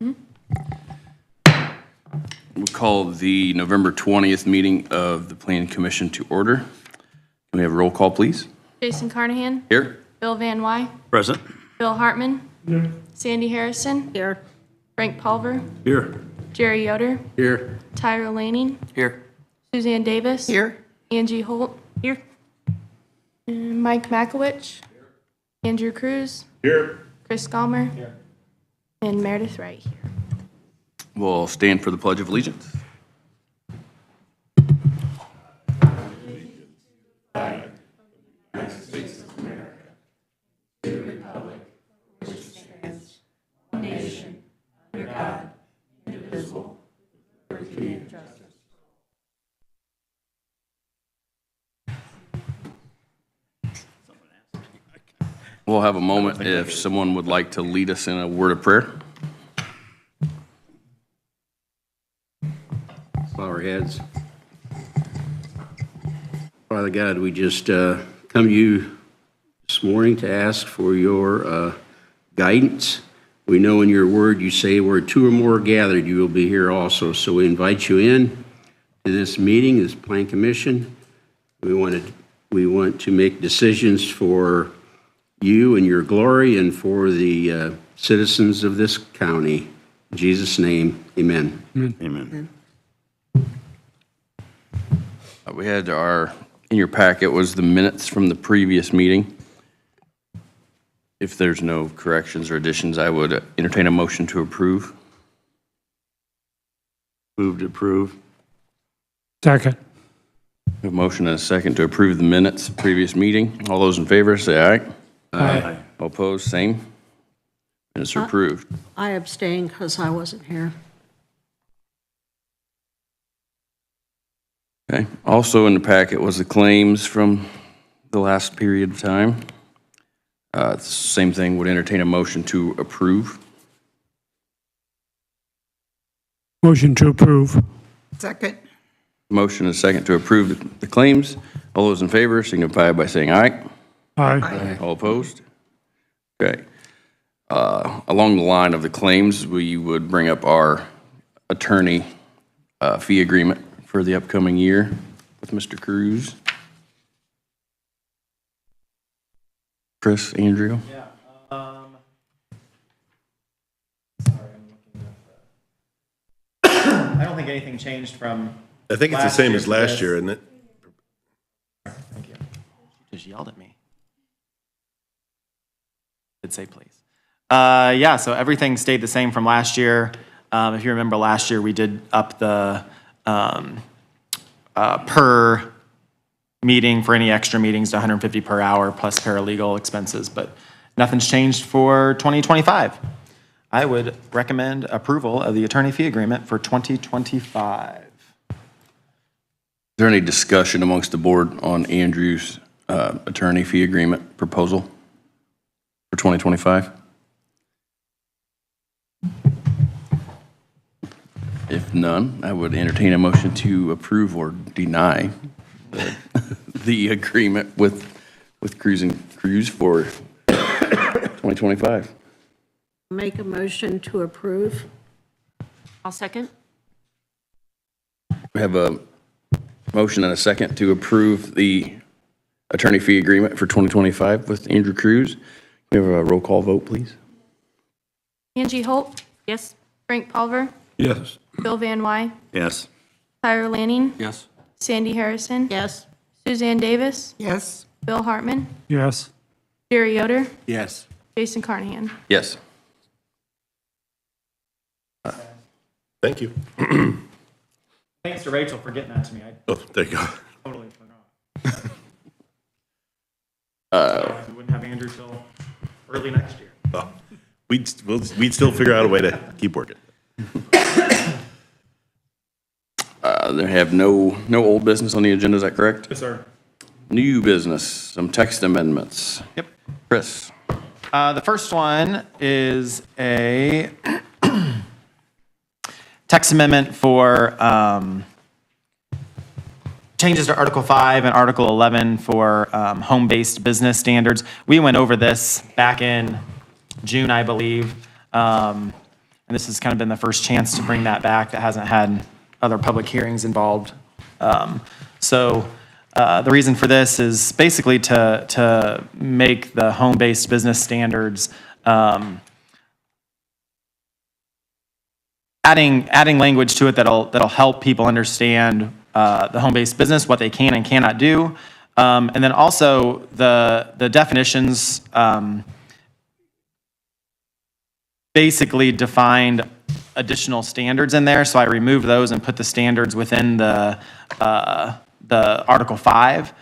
We'll call the November 20th meeting of the Planning Commission to order. Can we have a roll call, please? Jason Carnahan. Here. Bill Van Wy. Present. Bill Hartman. Here. Sandy Harrison. Here. Frank Pulver. Here. Jerry Yoder. Here. Tyra Lanning. Here. Suzanne Davis. Here. Angie Holt. Here. And Mike Makowicz. Andrew Cruz. Here. Chris Gallmer. Here. And Meredith Wright here. We'll stand for the Pledge of Allegiance. We'll have a moment if someone would like to lead us in a word of prayer. Bow our heads. Father God, we just come to you this morning to ask for your guidance. We know in your word you say where two or more are gathered, you will be here also. So we invite you in to this meeting, this Plan Commission. We want to make decisions for you and your glory and for the citizens of this county. In Jesus' name, amen. Amen. We had in your packet was the minutes from the previous meeting. If there's no corrections or additions, I would entertain a motion to approve. Move to approve. Second. A motion and a second to approve the minutes of the previous meeting. All those in favor say aye. Aye. All opposed, same. Minutes are approved. I abstain because I wasn't here. Okay. Also in the packet was the claims from the last period of time. Same thing, would entertain a motion to approve. Motion to approve. Second. Motion and a second to approve the claims. All those in favor signify by saying aye. Aye. All opposed? Okay. Along the line of the claims, we would bring up our attorney fee agreement for the upcoming year with Mr. Cruz. Chris, Andrew? Yeah. Sorry, I'm looking at I don't think anything changed from. I think it's the same as last year, isn't it? Thank you. She just yelled at me. Did say please. Yeah, so everything stayed the same from last year. If you remember last year, we did up the per meeting for any extra meetings to 150 per hour plus paralegal expenses, but nothing's changed for 2025. I would recommend approval of the attorney fee agreement for 2025. Is there any discussion amongst the board on Andrew's attorney fee agreement proposal for 2025? If none, I would entertain a motion to approve or deny the agreement with Cruz for 2025. Make a motion to approve. I'll second. We have a motion and a second to approve the attorney fee agreement for 2025 with Andrew Cruz. We have a roll call vote, please. Angie Holt. Yes. Frank Pulver. Yes. Bill Van Wy. Yes. Tyra Lanning. Yes. Sandy Harrison. Yes. Suzanne Davis. Yes. Bill Hartman. Yes. Jerry Yoder. Yes. Jason Carnahan. Yes. Thank you. Thanks to Rachel for getting that to me. I Oh, there you go. totally forgot. So we wouldn't have Andrew till early next year. Oh, we'd still figure out a way to keep working. They have no old business on the agenda, is that correct? Yes, sir. New business, some text amendments. Yep. Chris? The first one is a text amendment for changes to Article 5 and Article 11 for home-based business standards. We went over this back in June, I believe. And And this has kind of been the first chance to bring that back that hasn't had other public hearings involved. So the reason for this is basically to make the home-based business standards, adding language to it that'll help people understand the home-based business, what they can and cannot do. And then also the definitions basically defined additional standards in there. So I removed those and put the standards within the Article 5.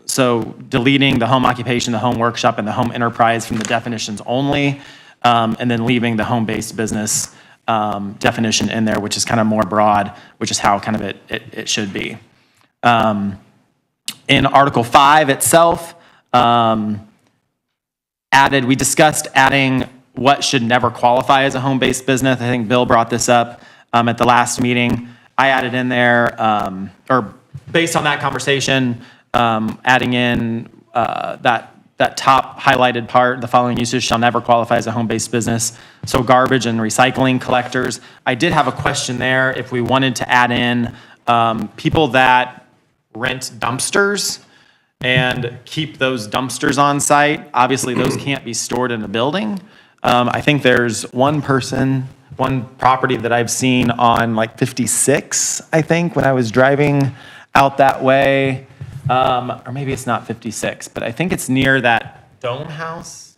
So deleting the home occupation, the home workshop, and the home enterprise from the definitions only, and then leaving the home-based business definition in there, which is kind of more broad, which is how kind of it should be. In Article 5 itself, we discussed adding what should never qualify as a home-based business. I think Bill brought this up at the last meeting. I added in there, or based on that conversation, adding in that top highlighted part, the following uses shall never qualify as a home-based business. So garbage and recycling collectors. I did have a question there if we wanted to add in people that rent dumpsters and keep those dumpsters on site. Obviously, those can't be stored in a building. I think there's one property that I've seen on like 56, I think, when I was driving out that way. Or maybe it's not 56, but I think it's near that dome house.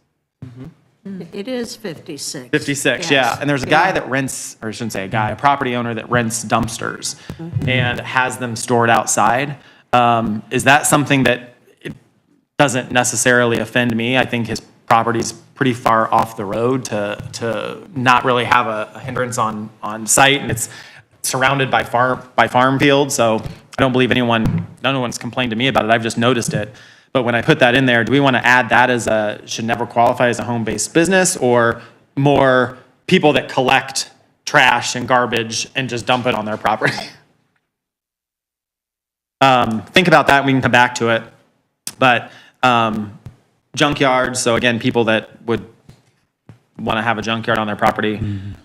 It is 56. 56, Yes. yeah. And there's a guy that rents, or I shouldn't say a guy, a property owner that rents dumpsters and has them stored outside. Is that something that it doesn't necessarily offend me? I think his property's pretty far off the road to not really have a hindrance on site, and it's surrounded by farm fields, so I don't believe no one's complained to me about it. I've just noticed it. But when I put that in there, do we want to add that as should never qualify as a home-based business, or more people that collect trash and garbage and just dump it on their property? Think about that, we can come back to it. But junkyards, so again, people that would want to have a junkyard on their property.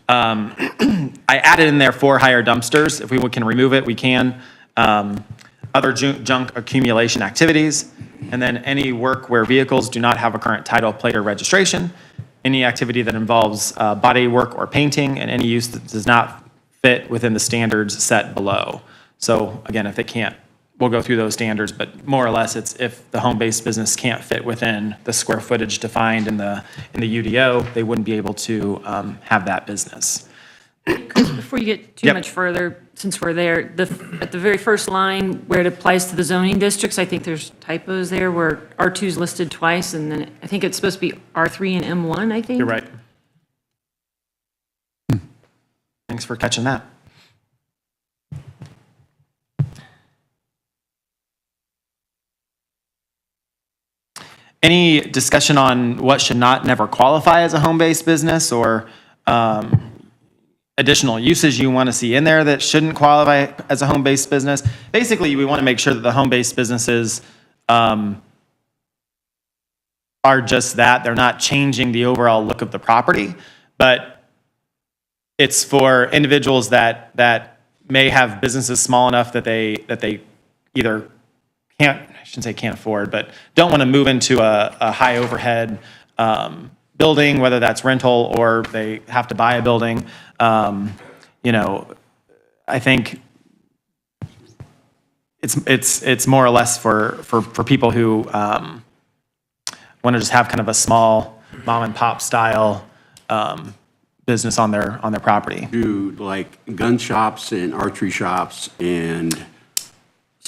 I added in there for hire dumpsters. If we can remove it, we can. Other junk accumulation activities, and then any work where vehicles do not have a current title, plate, or registration, any activity that involves body work or painting, and any use that does not fit within the standards set below. So again, if they can't, we'll go through those standards, but more or less it's if the home-based business can't fit within the square footage defined in the UDO, they wouldn't be able to have that business. Before you get too Yep. much further, since we're there, at the very first line where it applies to the zoning districts, I think there's typos there where R2 is listed twice, and then I think it's supposed to be R3 and M1, I think. You're right. Thanks for catching that. Any discussion on what should not never qualify as a home-based business, or additional uses you want to see in there that shouldn't qualify as a home-based business? Basically, we want to make sure that the home-based businesses are just that. They're not changing the overall look of the property, but it's for individuals that may have businesses small enough that they either can't, I shouldn't say can't afford, but don't want to move into a high overhead building, whether that's rental or they have to buy a building. You know, I think it's more or less for people who want to just have kind of a small mom and pop style business on their property. Do like gun shops and archery shops and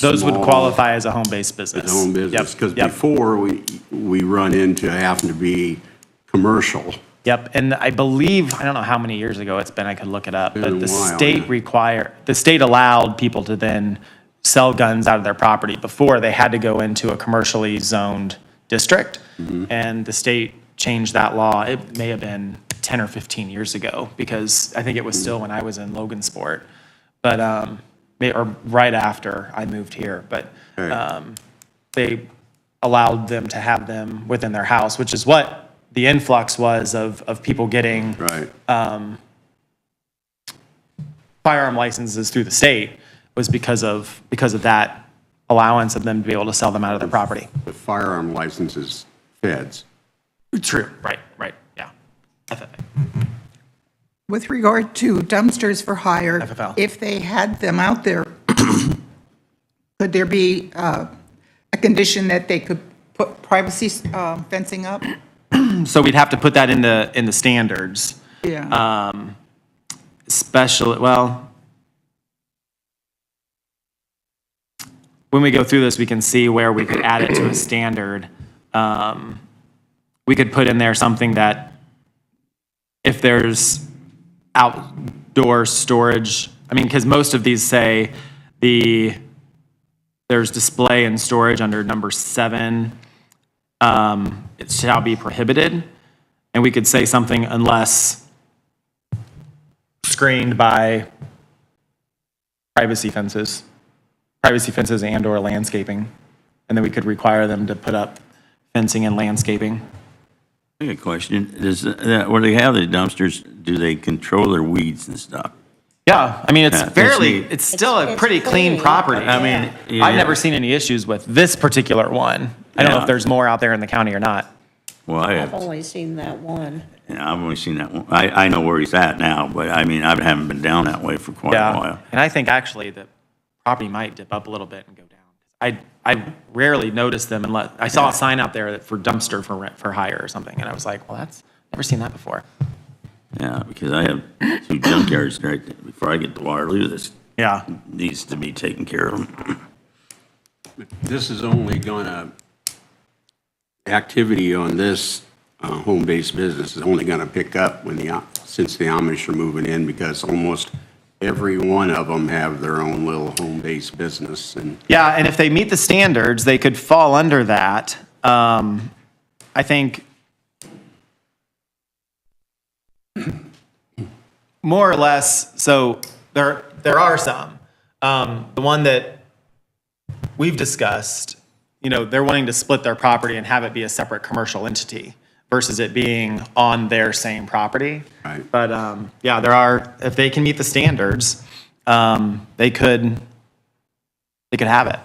Those would small- qualify as a home-based business. as home business, Yep, because yep. before we run into having to be commercial. Yep, and I believe, I don't know how many years ago it's been, I could look it up, Been but a the while, the state allowed people to then sell guns out of their property. Before, they had to go into a commercially zoned district, and the state changed that law. It may have been 10 or 15 years ago, because I think it was still when I was in Logansport, but, or right after I moved here, but they allowed them to have them within their house, which is what the influx was of people getting Right. firearm licenses through the state was because of that allowance of them to be able to sell them out of their property. The firearm licenses, feds. True. Right, yeah. FFA. With regard to dumpsters for hire, FFL. if they had them out there, could there be a condition that they could put privacy fencing up? So we'd have to put that in the standards. Yeah. Especially, well, when we go through this, we can see where we could add it to a standard. We could put in there something that if there's outdoor storage, I mean, because most of these say there's display and storage under number 7, it shall be prohibited. And we could say something unless screened by privacy fences and or landscaping. And then we could require them to put up fencing and landscaping. I got a question. Where they have the dumpsters, do they control their weeds and stuff? Yeah, I mean, it's Yeah, fairly, it's it's still a it's pretty clean clean. property. I mean, yeah. I've never seen any issues with this particular one. I don't know Yeah. if there's more out there in the county or not. Well, I I've have, only seen that one. yeah, I've only seen that one. I know where he's at now, but I mean, I haven't been down that way for quite a Yeah, while. and I think actually the property might dip up a little bit and go down. I rarely notice them unless, I saw a sign out there for dumpster for rent, for hire or something, and I was like, well, never seen that before. Yeah, because I have 2 junkyards right there. Before I get to Waterloo, this Yeah, needs to be taken care of. This is only gonna, activity on this home-based business is only gonna pick up since the Amish are moving in, because almost every one of them have their own little home-based business, and yeah, and if they meet the standards, they could fall under that. I think more or less, so there are some. The one that we've discussed, they're wanting to split their property and have it be a separate commercial entity versus it being on their same property. Right. But, yeah, there are, if they can meet the standards, they could have it.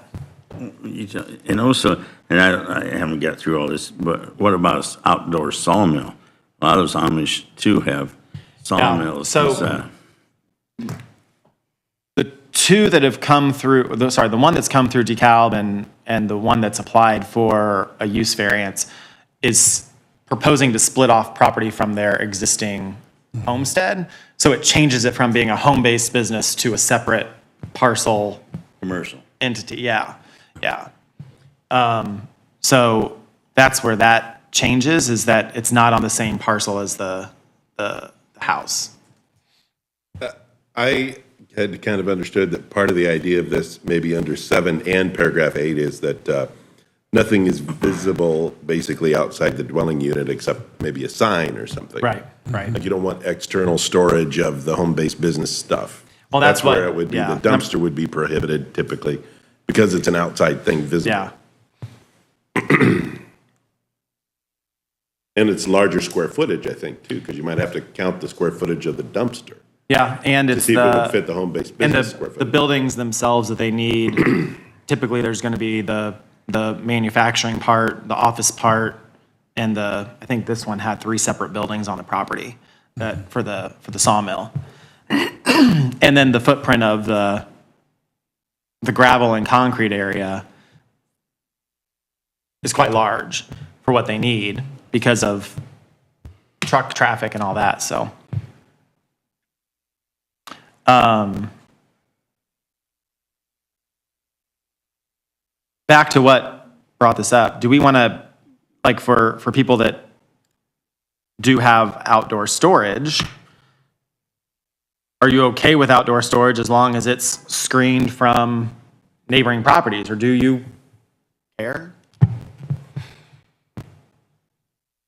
And also, and I haven't got through all this, but what about an outdoor sawmill? A lot of those Amish too have sawmills. so- Is, The two that have come through, the one that's come through DeKalb and the one that's applied for a use variance is proposing to split off property from their existing homestead. So it changes it from being a home-based business to a separate parcel commercial. entity. Yeah. So that's where that changes, is that it's not on the same parcel as the house. I had kind of understood that part of the idea of this, maybe under 7 and paragraph 8, is that nothing is visible basically outside the dwelling unit except maybe a sign or something. Right. Like you don't want external storage of the home-based business stuff. Well, that's where what- it would be. yeah. The dumpster would be prohibited typically because it's an outside thing visible. Yeah. And it's larger square footage, I think, too, because you might have to count the square footage of the dumpster Yeah, and to it's see if it would the, fit the home-based and business square the footage. buildings themselves that they need, typically there's going to be the manufacturing part, the office part, and I think this one had 3 separate buildings on the property that, for the sawmill. And then the footprint of the gravel and concrete area is quite large for what they need because of truck traffic and all that, so. Back to what brought this up, do we want to, like for people that do have outdoor storage, are you okay with outdoor storage as long as it's screened from neighboring properties, or do you care?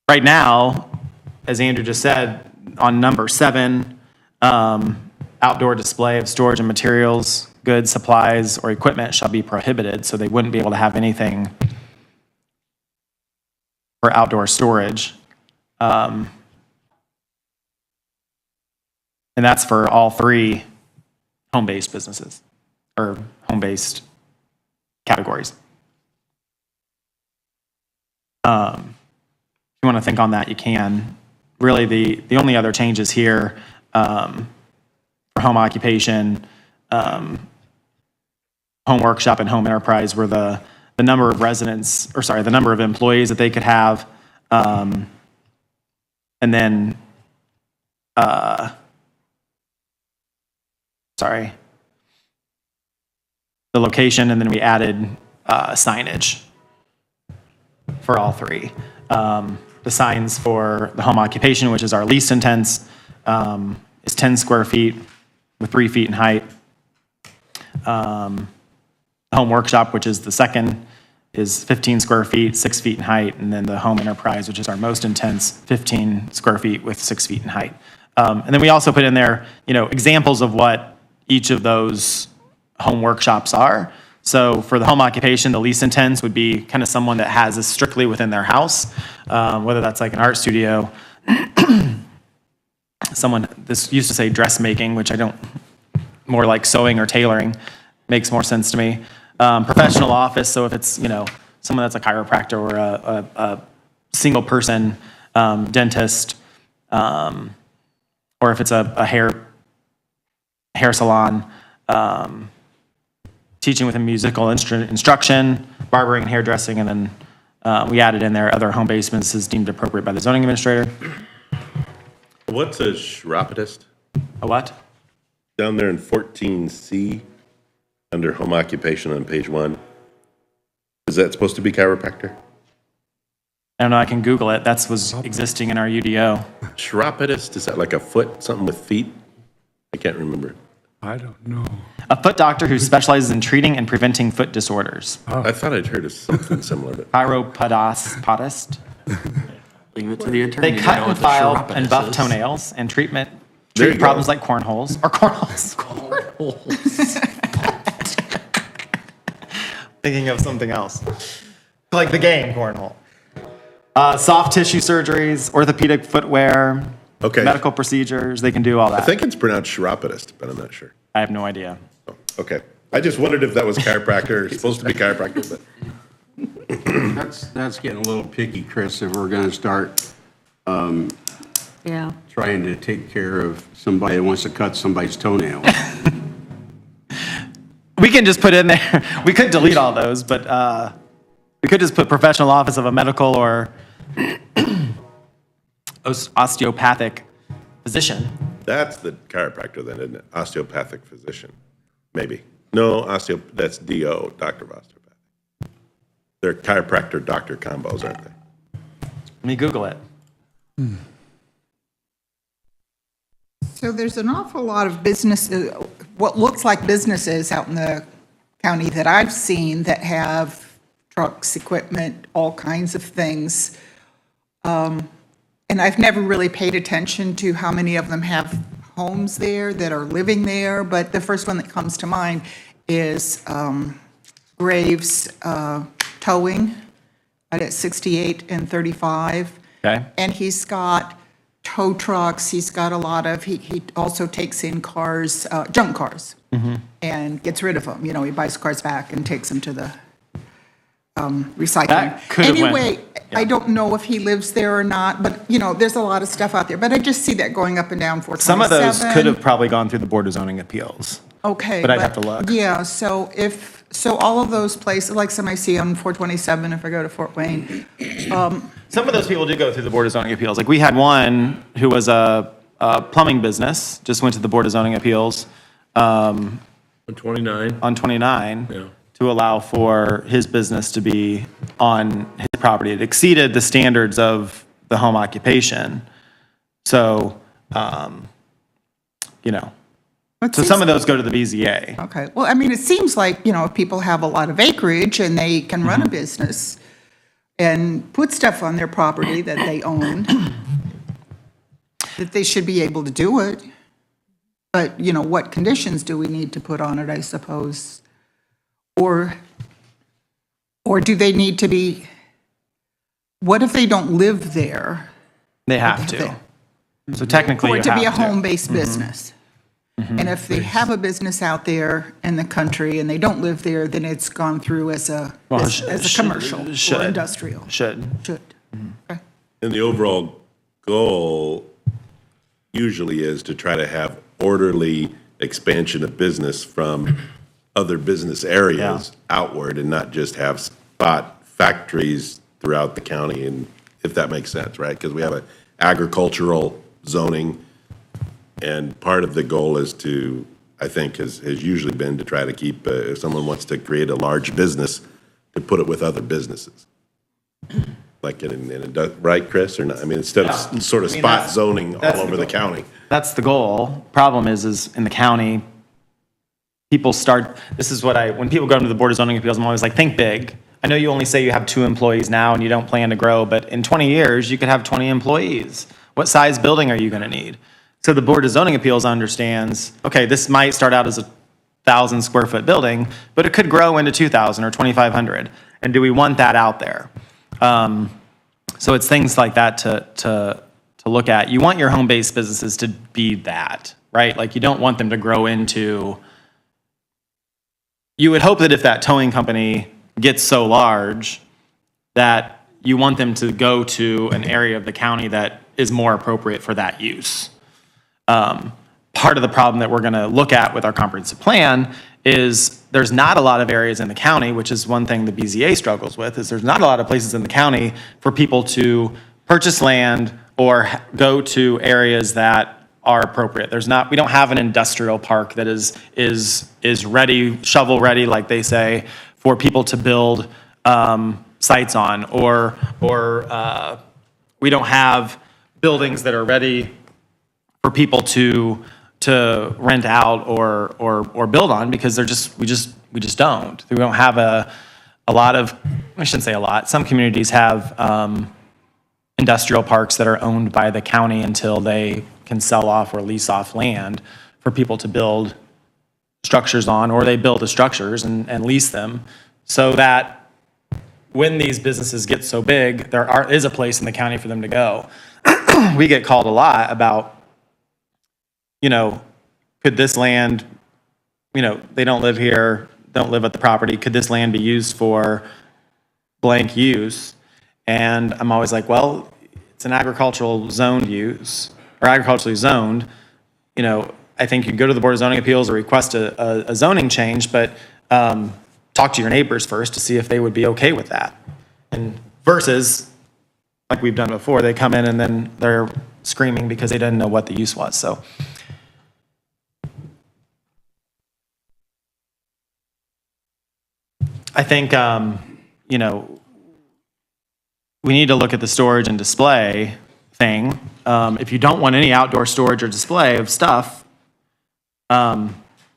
Right now, as Andrew just said, on number 7, outdoor display of storage and materials, goods, supplies, or equipment shall be prohibited, so they wouldn't be able to have anything for outdoor storage. And that's for all three home-based businesses or home-based categories. If you want to think on that, you can. Really, the only other changes here for home occupation, home workshop, and home enterprise were the number of residents, or sorry, the number of employees that they could have, and then, sorry, the location, and then we added signage for all three. The signs for the home occupation, which is our least intense, is 10 square feet with 3 feet in height. Home workshop, which is the second, is 15 square feet, 6 feet in height. And then the home enterprise, which is our most intense, 15 square feet with 6 feet in height. And then we also put in there, examples of what each of those home workshops are. So for the home occupation, the least intense would be kind of someone that has this strictly within their house, whether that's like an art studio, this used to say dressmaking, which I don't, more like sewing or tailoring makes more sense to me. Professional office, so if it's, someone that's a chiropractor or a single person dentist, or if it's a hair salon, teaching within musical instruction, barbering and hairdressing, and then we added in there other home-based businesses deemed appropriate by the zoning administrator. What's a chiropodist? A what? Down there in 14C, under home occupation on page 1. Is that supposed to be chiropractor? I don't know, I can Google it. That's was existing in our UDO. Chiropodist, is that like a foot, something with feet? I can't remember. I don't know. A foot doctor who specializes in treating and preventing foot disorders. I thought I'd heard of something similar, but Chiropodist. Leave it to the attorney. They to cut know and what the file chiropodist and buff is. toenails and treat There you go. problems like cornholes. Thinking of something else. Like the game cornhole. Soft tissue surgeries, orthopedic footwear, Okay. medical procedures, they can do all that. I think it's pronounced chiropodist, but I'm not sure. I have no idea. Oh, okay. I just wondered if that was chiropractor, supposed to be chiropractor, but That's getting a little picky, Chris, if we're going to start Yeah. trying to take care of somebody that wants to cut somebody's toenail. We can just put in there, we could delete all those, but we could just put professional office of a medical or osteopathic physician. that's the chiropractor then, isn't it? Osteopathic physician, maybe. No, that's DO, doctor of osteopathy. They're chiropractor-doctor combos, aren't they? Let me Google it. So there's an awful lot of businesses, what looks like businesses out in the county that I've seen that have trucks, equipment, all kinds of things. And I've never really paid attention to how many of them have homes there that are living there, but the first one that comes to mind is Graves Towing at 68 and 35. Okay. And he's got tow trucks, he's got a lot of, he also takes in cars, junk cars, and gets rid of them. He buys cars back and takes them to the recycling. That could have went- Anyway, I don't know if he lives there or not, but, there's a lot of stuff out there. But I just see that going up and down 427. Some of those could have probably gone through the Board of Zoning Appeals. Okay. But I'd have to look. Yeah, so all of those places, like some I see on 427 if I go to Fort Wayne, Some of those people do go through the Board of Zoning Appeals. Like, we had one who was a plumbing business, just went to the Board of Zoning Appeals 29. on 29 Yeah. to allow for his business to be on his property. It exceeded the standards of the home occupation. So, so some of those go to the BZA. okay. Well, I mean, it seems like, if people have a lot of acreage and they can run a business and put stuff on their property that they own, that they should be able to do it. But, what conditions do we need to put on it, I suppose? Or do they need to be, what if they don't live there? They have to. So technically For you it to be a have to. home-based business. And if they have a business out there in the country and they don't live there, then it's gone through as a commercial or should. industrial. Should. Should. Okay. And the overall goal usually is to try to have orderly expansion of business from other business areas outward and not just have spot factories throughout the county, and if that makes sense, right? Because we have an agricultural zoning, and part of the goal is to, I think, has usually been to try to keep, if someone wants to create a large business, to put it with other businesses. Like right, Chris, or not? I mean, instead of sort of spot zoning all over the county. That's the goal. Problem is in the county, people start, this is what when people go to the Board of Zoning Appeals, I'm always like, think big. I know you only say you have 2 employees now and you don't plan to grow, but in 20 years, you could have 20 employees. What size building are you going to need? So the Board of Zoning Appeals understands, okay, this might start out as a 1,000 square foot building, but it could grow into 2,000 or 2,500. And do we want that out there? So it's things like that to look at. You want your home-based businesses to be that, right? Like you don't want them to grow into, you would hope that if that towing company gets so large that you want them to go to an area of the county that is more appropriate for that use. Part of the problem that we're going to look at with our comprehensive plan is there's not a lot of areas in the county, which is one thing the BZA struggles with, is there's not a lot of places in the county for people to purchase land or go to areas that are appropriate. We don't have an industrial park that is ready, shovel ready, like they say, for people to build sites on, or we don't have buildings that are ready for people to rent out or build on, because we just don't. We don't have a lot of, I shouldn't say a lot, some communities have industrial parks that are owned by the county until they can sell off or lease off land for people to build structures on, or they build the structures and lease them, so that when these businesses get so big, there is a place in the county for them to go. We get called a lot about, could this land, they don't live here, don't live at the property, could this land be used for blank use? And I'm always like, well, it's an agricultural zoned use, or agriculturally zoned. I think you can go to the Board of Zoning Appeals or request a zoning change, but talk to your neighbors first to see if they would be okay with that. And versus, like we've done before, they come in and then they're screaming because they didn't know what the use was. So I think, we need to look at the storage and display thing. If you don't want any outdoor storage or display of stuff, then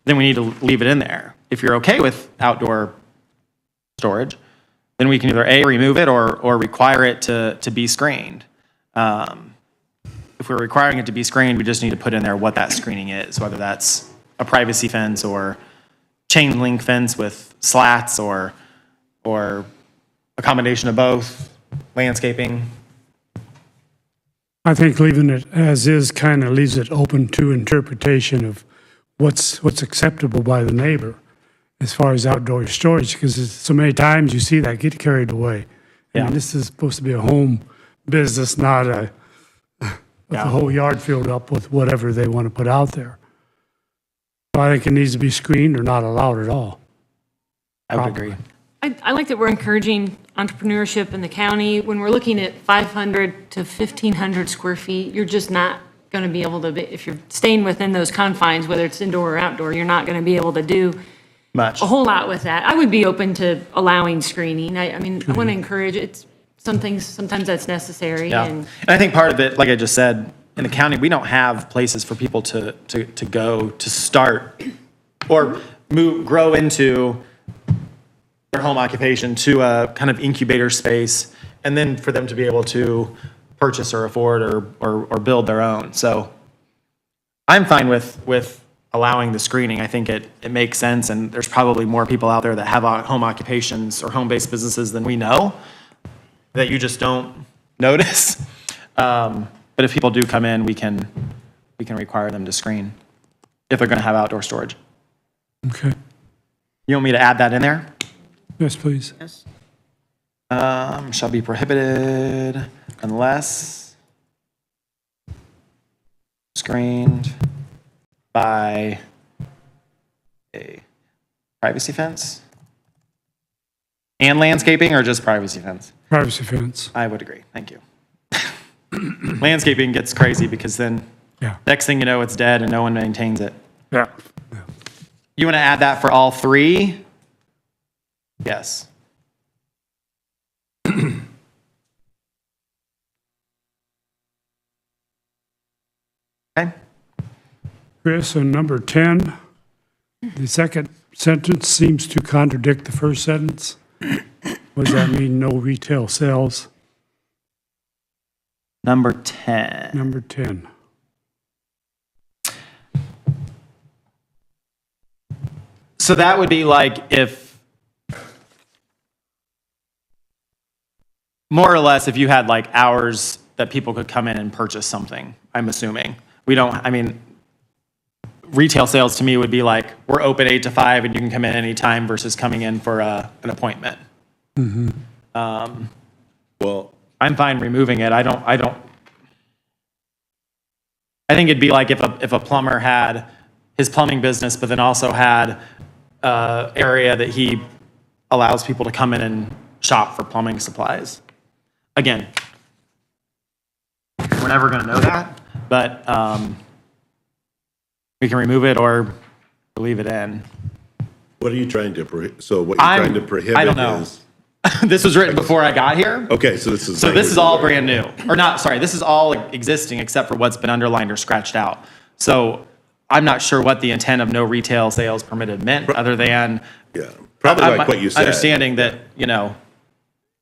we need to leave it in there. If you're okay with outdoor storage, then we can either A, remove it, or require it to be screened. If we're requiring it to be screened, we just need to put in there what that screening is, whether that's a privacy fence or chain link fence with slats, or a combination of both, landscaping. I think leaving it as is kind of leaves it open to interpretation of what's acceptable by the neighbor as far as outdoor storage, because so many times you see that get carried away. I mean, this is supposed to be a home business, not with the whole yard filled up with whatever they want to put out there. So I think it needs to be screened or not allowed at all. I would agree. I like that we're encouraging entrepreneurship in the county. When we're looking at 500 to 1,500 square feet, you're just not going to be able to, if you're staying within those confines, whether it's indoor or outdoor, you're not going to be able to do Much. a whole lot with that. I would be open to allowing screening. I mean, I want to encourage it. Some things, sometimes that's necessary. Yeah. And I think part of it, like I just said, in the county, we don't have places for people to go to start or grow into their home occupation to a kind of incubator space, and then for them to be able to purchase or afford or build their own. So I'm fine with allowing the screening. I think it makes sense, and there's probably more people out there that have home occupations or home-based businesses than we know that you just don't notice. But if people do come in, we can require them to screen if they're going to have outdoor storage. Okay. You want me to add that in there? Yes, please. Yes. Shall be prohibited unless screened by a privacy fence? And landscaping, or just privacy fence? Privacy fence. I would agree, thank you. Landscaping gets crazy because then Yeah. next thing you know, it's dead and no one maintains it. Yeah. You want to add that for all three? Yes. Okay. Chris, on number 10, the second sentence seems to contradict the first sentence. What does that mean, no retail sales? Number 10. Number 10. So that would be like if, more or less, if you had like hours that people could come in and purchase something, I'm assuming. We don't, I mean, retail sales to me would be like, we're open 8 to 5 and you can come in anytime versus coming in for an appointment. Well, I'm fine removing it. I think it'd be like if a plumber had his plumbing business, but then also had area that he allows people to come in and shop for plumbing supplies. Again, we're never going to know that, but we can remove it or leave it in. what are you trying to so what you're trying to prohibit I don't know. is? This was written before I got here. Okay, so this is. So this is all brand new, or not, sorry, this is all existing except for what's been underlined or scratched out. So I'm not sure what the intent of no retail sales permitted meant, other than. Yeah, probably I'm like what you said. Understanding that, you know,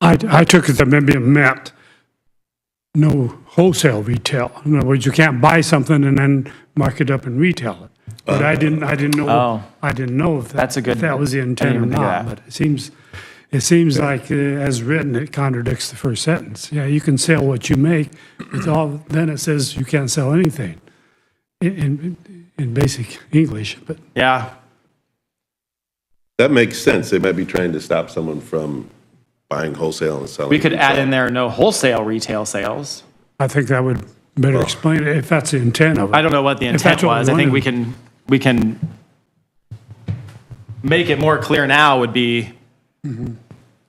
I took it that maybe it meant no wholesale retail. In other words, you can't buy something and then mark it up and retail it. But I didn't know, Oh. I didn't know if That's a good- that was the I intent didn't or even think not. of But it seems like, as written, it contradicts the first sentence. Yeah, you can sell what you make, then it says you can't sell anything in basic English, but yeah, That makes sense. They might be trying to stop someone from buying wholesale and selling. we could add retail. in there no wholesale retail sales. I think that would better explain it if that's the intent of it. I don't know what the If that's intent what we was. I think wanted. we can make it more clear now would be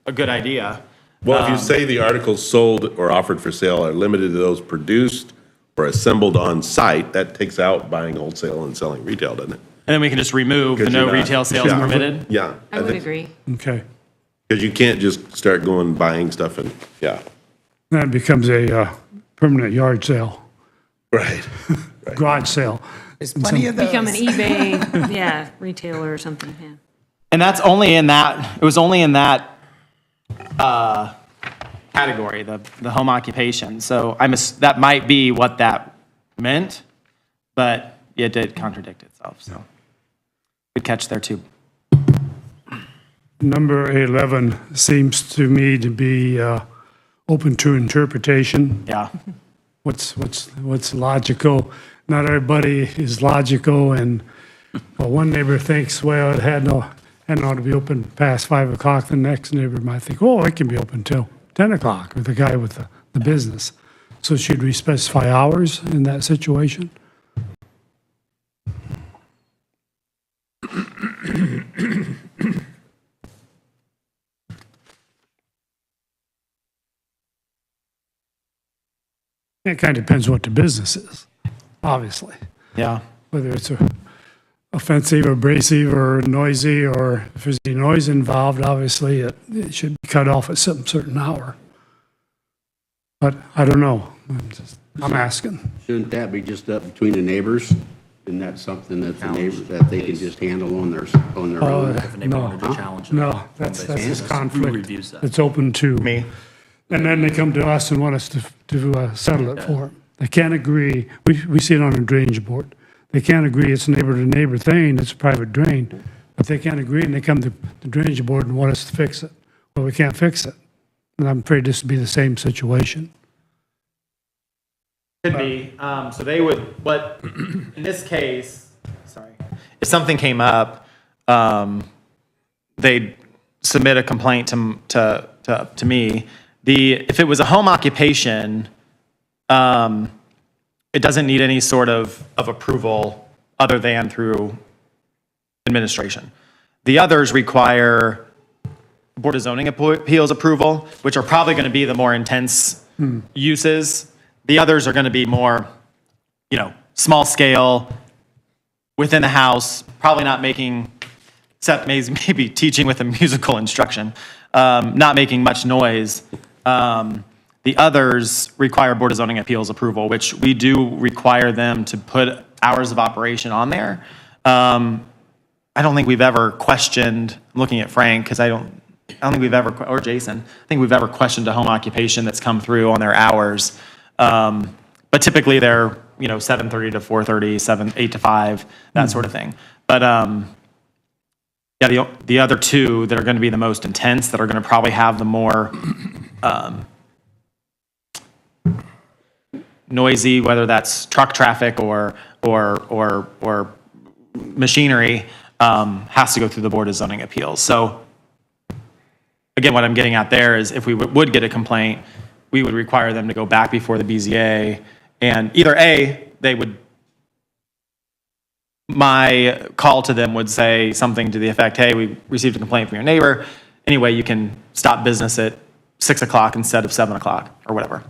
a good idea. Well, if you say the articles sold or offered for sale are limited to those produced or assembled on site, that takes out buying wholesale and selling retail, doesn't it? And then we can just remove the 'Cause no you're not- retail sales Yeah. permitted. Yeah. I would agree. Okay. Because you can't just start going buying stuff and, yeah. That becomes a permanent yard sale, Right. garage sale. There's plenty of those. Become an eBay, yeah, retailer or something, yeah. And that's only in that, it was only in that category, the home occupation. So that might be what that meant, but it did contradict itself, so. Good catch there, too. Number 11 seems to me to be open to interpretation. Yeah. What's logical? Not everybody is logical, and one neighbor thinks, well, it hadn't ought to be open past 5 o'clock. The next neighbor might think, oh, it can be open till 10 o'clock, or the guy with the business. So should we specify hours in that situation? It kind of depends what the business is, obviously. Yeah. Whether it's offensive, abrasive, or noisy, or if there's any noise involved, obviously it should be cut off at some certain hour. But I don't know. I'm asking. Shouldn't that be just up between the neighbors? Isn't that something that the neighbors, that they can just handle on their own? No, that's this conflict. reviews that? It's open to. Me. And then they come to us and want us to settle it for them. They can't agree. We see it on a drainage board. They can't agree it's a neighbor-to-neighbor thing, it's a private drain. But they can't agree, and they come to the drainage board and want us to fix it. Well, we can't fix it. And I'm afraid this would be the same situation. Could be. So they would, what, in this case, sorry, if something came up, they'd submit a complaint to me. If it was a home occupation, it doesn't need any sort of approval other than through administration. The others require Board of Zoning Appeals approval, which are probably going to be the more intense uses. The others are going to be more, small scale, within the house, probably not making, except maybe teaching with a musical instruction, not making much noise. The others require Board of Zoning Appeals approval, which we do require them to put hours of operation on there. I don't think we've ever questioned, I'm looking at Frank, because I don't think we've ever, or Jason, I think we've ever questioned a home occupation that's come through on their hours. But typically they're, 7:30 to 4:30, 8 to 5, that sort of thing. But yeah, the other two that are going to be the most intense, that are going to probably have the more noisy, whether that's truck traffic or machinery, has to go through the Board of Zoning Appeals. So again, what I'm getting at there is if we would get a complaint, we would require them to go back before the BZA, and either my call to them would say something to the effect, hey, we received a complaint from your neighbor. Anyway, you can stop business at 6 o'clock instead of 7 o'clock or whatever.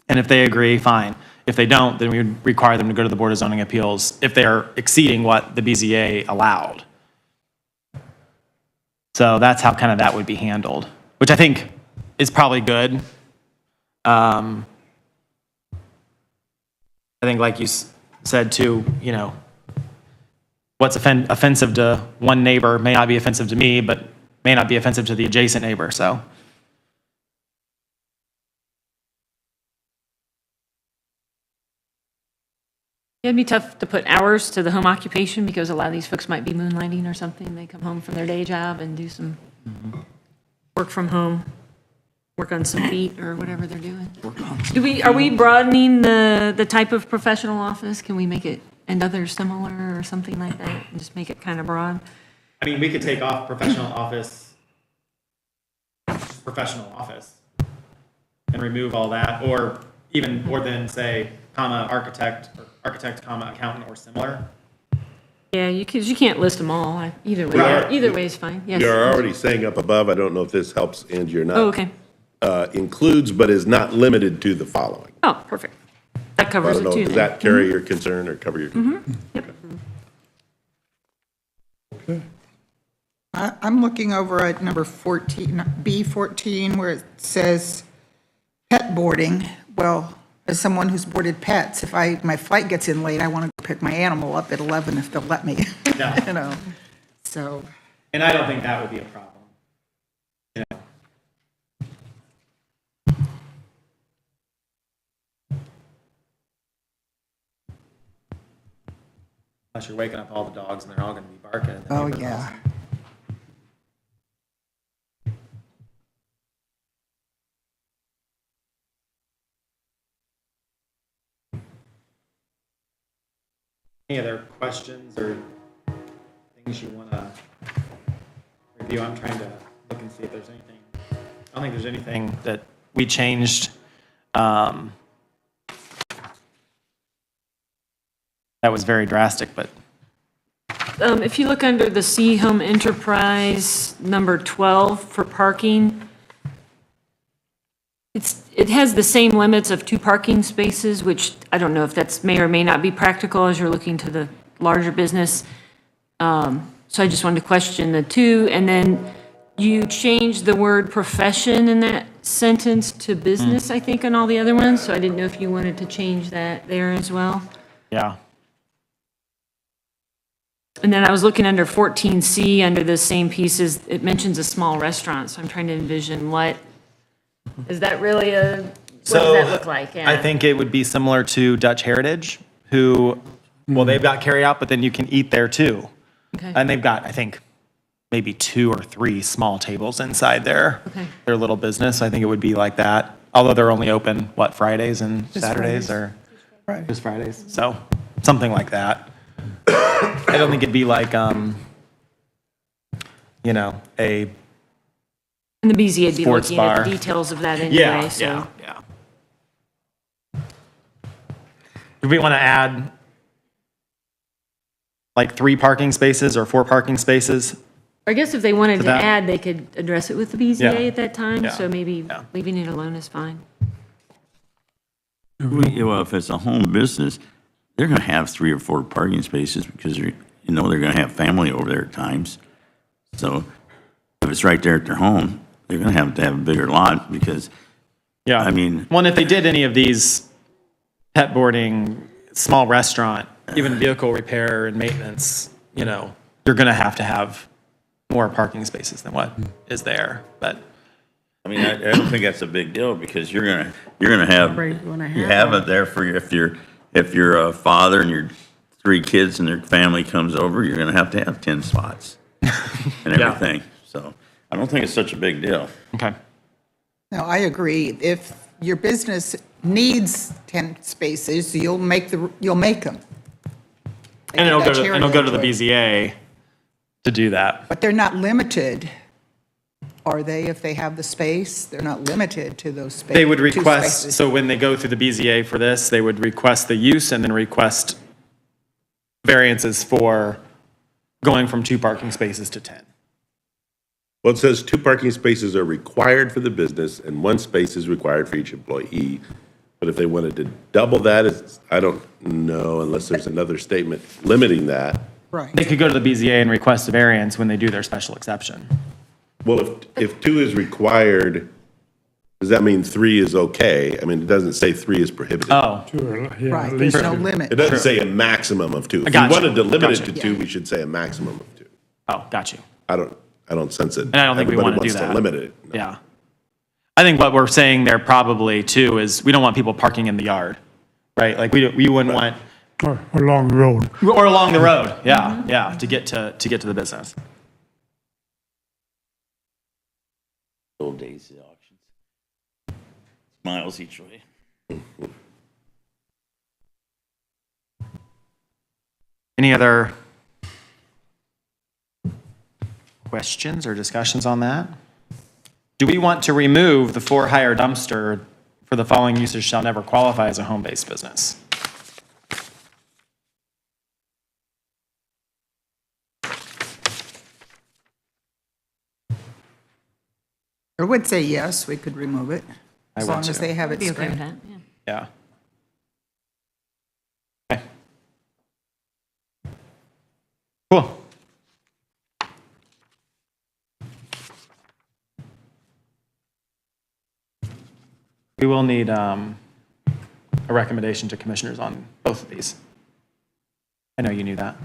And if they agree, fine. If they don't, then we would require them to go to the Board of Zoning Appeals if they're exceeding what the BZA allowed. So that's how kind of that would be handled, which I think is probably good. I think like you said too, what's offensive to one neighbor may not be offensive to me, but may not be offensive to the adjacent neighbor, so. It'd be tough to put hours to the home occupation because a lot of these folks might be moonlighting or something. They come home from their day job and do some work from home, work on some feet or whatever they're doing. Are we broadening the type of professional office? Can we make it and others similar or something like that and just make it kind of broad? I mean, we could take off professional office and remove all that, or then say, architect, or architect, accountant, or similar. Yeah, you can't list them all. Either way, Right. Either way is fine. Yes. You're already saying up above, I don't know if this helps, Angie, or not. Oh, okay. Includes but is not limited to the following. Oh, perfect. That I covers don't it know, too. does then. that carry your concern or cover your concern? Yep. I'm looking over at number 14, B14, where it says pet boarding. Well, as someone who's boarded pets, if my flight gets in late, I want to pick my animal up at 11 if they'll let me, Yeah. So, And I don't think that would be a problem. Unless you're waking up all the dogs and they're all going to be barking. at the oh, neighborhood. yeah. Any other questions or things you want to review? I'm trying to look and see if there's anything. I don't think there's anything that we changed that was very drastic, but If you look under the C Home Enterprise, number 12 for parking, it has the same limits of 2 parking spaces, which I don't know if that's may or may not be practical as you're looking to the larger business. So I just wanted to question the 2, and then you changed the word profession in that sentence to business, I think, on all the other ones, so I didn't know if you wanted to change that there as well. yeah. And then I was looking under 14C, under the same pieces, it mentions a small restaurant, so I'm trying to envision is that really what does that look like? Yeah. I think it would be similar to Dutch Heritage, who, well, they've got carry out, but then you can eat there too. Okay. And they've got, I think, maybe 2 or 3 small tables inside their little business. I think it would be like that. Although they're only open, Fridays and Just Saturdays Fridays. or? Just Fridays. So, something like that. I don't think it'd be like, you know, a, And the BZA would be Sports looking at bar. the details of that yeah, anyway, so. yeah, yeah. Do we want to add like 3 parking spaces or 4 parking spaces? I guess if they wanted to that- add, they could address it with the Yeah. BZA at that time, Yeah. so maybe Yeah. leaving it alone is fine. Well, if it's a home business, they're gonna have 3 or 4 parking spaces because they're gonna have family over there at times. So if it's right there at their home, they're gonna have to have a bigger lot because, Yeah. I mean- Well, and if they did any of these pet boarding, small restaurant, even vehicle repair and maintenance, you know, you're going to have more parking spaces than what is there. But I mean, I don't think that's a big deal because you're gonna have, Right, you wanna you have have it there for, if you're a father and your 3 kids and their family comes over, you're gonna have 10 spots and Yeah. everything. So I don't think it's such a big deal. okay. No, I agree. If your business needs 10 spaces, you'll make them. And it'll go to, That's and it'll go to the heritage. BZA to do that. But they're not limited, are they? If they have the space, they're not limited to those spaces. They would request, so when they go through the BZA for this, they would request the use and then request variances for going from 2 parking spaces to 10. Well, it says 2 parking spaces are required for the business and 1 space is required for each employee. But if they wanted to double that, I don't know unless there's another statement limiting that. Right. They could go to the BZA and request a variance when they do their special exception. Well, if 2 is required, does that mean 3 is okay? I mean, it doesn't say 3 is prohibited. Oh, Yeah, Right, at there's least no It limit. doesn't say a maximum of 2. If we Gotcha. wanted to limit it to Gotcha. 2, we should say a maximum of 2. oh, got you. I don't sense it. And I don't think we want to do that. Everybody wants to limit it. Yeah. I think what we're saying there probably too is we don't want people parking in the yard, right? Like we wouldn't want, or along the road. or along the road, yeah, yeah, to get to the business. Old days, the auctions. Miles each way. Any other questions or discussions on that? Do we want to remove the for-hire dumpster for the following uses shall never qualify as a home-based business? I would say yes, we could remove it, I as would long as too. they have it Be okay with straight. that, yeah. Yeah. Okay. Cool. We will need a recommendation to commissioners on both of these. I know you knew that.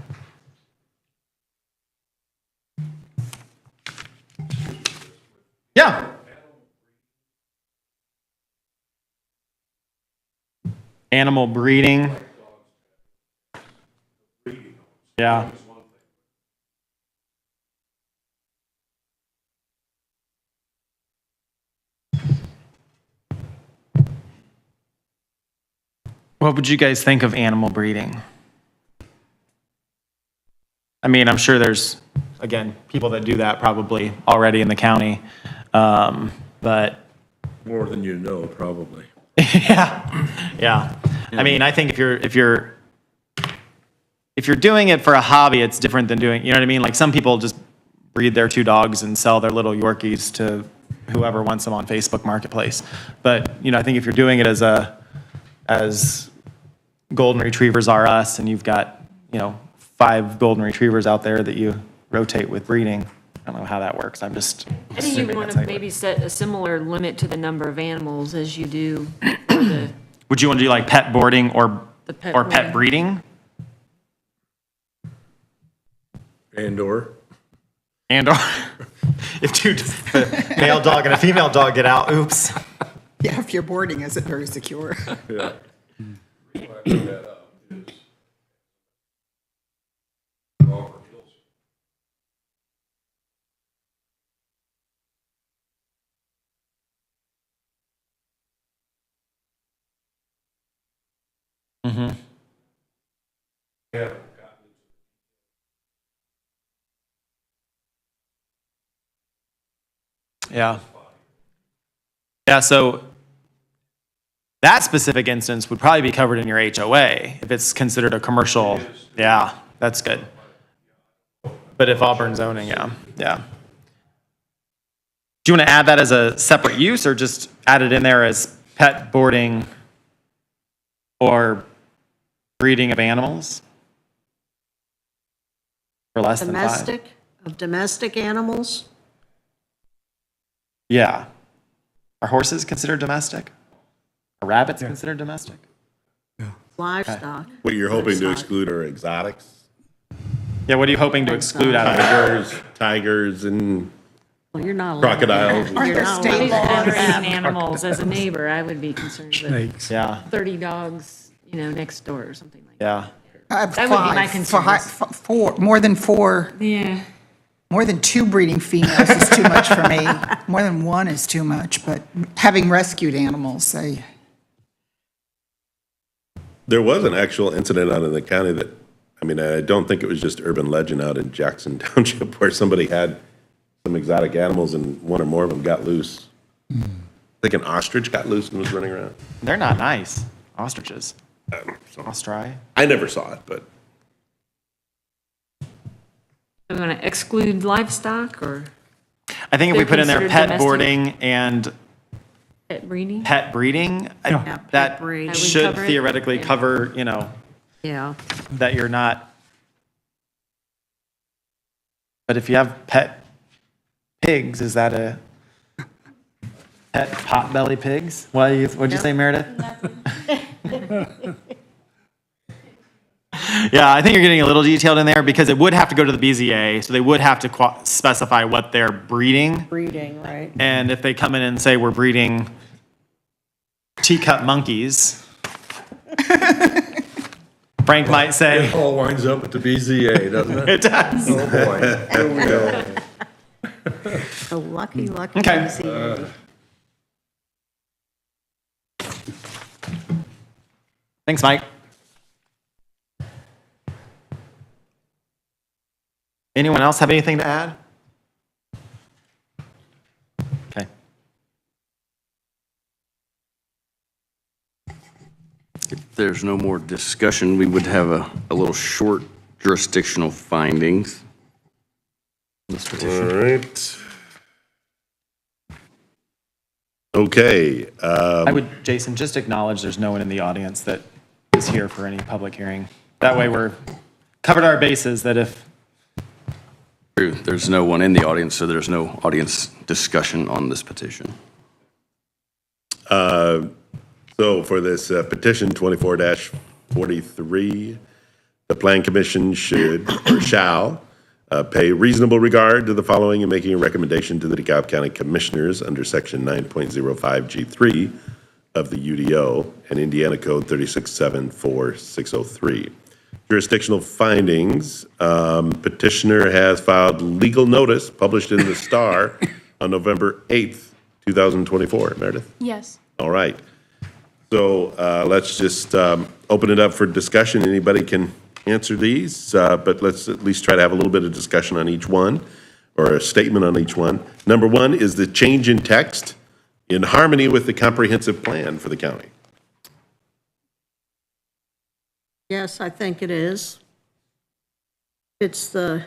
Yeah. Animal breeding. Yeah. What would you guys think of animal breeding? I mean, I'm sure there's, again, people that do that probably already in the county, but More than you know, probably. yeah, yeah. I mean, I think if you're doing it for a hobby, it's different than doing, you know what I mean? Like some people just breed their 2 dogs and sell their little Yorkies to whoever wants them on Facebook Marketplace. But, you know, I think if you're doing it as golden retrievers are us, and you've got, you know, 5 golden retrievers out there that you rotate with breeding, I don't know how that works. I'm just I think you assuming want that's to how it maybe works. set a similar limit to the number of animals as you do for the, Would you want to do like pet boarding or The pet pet breeding? And/or? And/or if 2 a male dog and a female dog get out, oops. Yeah, if your boarding isn't very secure. Yeah. Yeah. Yeah, so that specific instance would probably be covered in your HOA if it's considered a commercial. Yeah, that's good. But if Auburn zoning, yeah, yeah. Do you want to add that as a separate use or just add it in there as pet boarding or breeding of animals? For less than 5? Domestic animals? Yeah. Are horses considered domestic? Are rabbits considered domestic? Livestock? What you're hoping to exclude are exotics? Yeah, what are you hoping to exclude out of it? Tigers and Well, you're not allowed. crocodiles. You're not allowed State to have Raising that. animals as a neighbor, I would be concerned with Snakes. Yeah, 30 dogs, next door or something like that. yeah. That That would be my concern. Four, more than four, Yeah. more than 2 breeding females is too much for me. More than 1 is too much, but having rescued animals, There was an actual incident out in the county that, I don't think it was just urban legend out in Jackson Township where somebody had some exotic animals and one or more of them got loose. I think an ostrich got loose and was running around. They're not nice, ostriches. Ostri. I never saw it, but I'm going to exclude livestock or I think if we They're put in there considered pet domestic? boarding and pet breeding. pet breeding, Yeah, pet that breeding. That would should cover it? theoretically Yeah. cover, Yeah. that you're not. But if you have pet pigs, is that a pet potbelly pigs? What'd you say, Meredith? Yeah, I think you're getting a little detailed in there because it would have to go to the BZA, so they would have to specify what they're breeding. Breeding, right? And if they come in and say we're breeding teacup monkeys, Frank might say, All winds up at the BZA, doesn't it? it does. Oh, boy. Here we go. The lucky Okay. BZA. Thanks, Mike. Anyone else have anything to add? Okay. If there's no more discussion, we would have a little short jurisdictional findings. This petition. all right. Okay, I would, Jason, just acknowledge there's no one in the audience that is here for any public hearing. That way we're covered our bases that if, True, there's no one in the audience, so there's no audience discussion on this petition. so for this petition 24-43, the Plan Commission should or shall pay reasonable regard to the following in making a recommendation to the DeKalb County Commissioners under Section 9.05G3 of the UDO and Indiana Code 3674603. Jurisdictional findings, petitioner has filed legal notice published in the Star on November 8th, 2024. Meredith? Yes. All right. So let's just open it up for discussion. Anybody can answer these, but let's at least try to have a little bit of discussion on each one, or a statement on each one. Number one, is the change in text in harmony with the comprehensive plan for the county? Yes, I think it is. It's the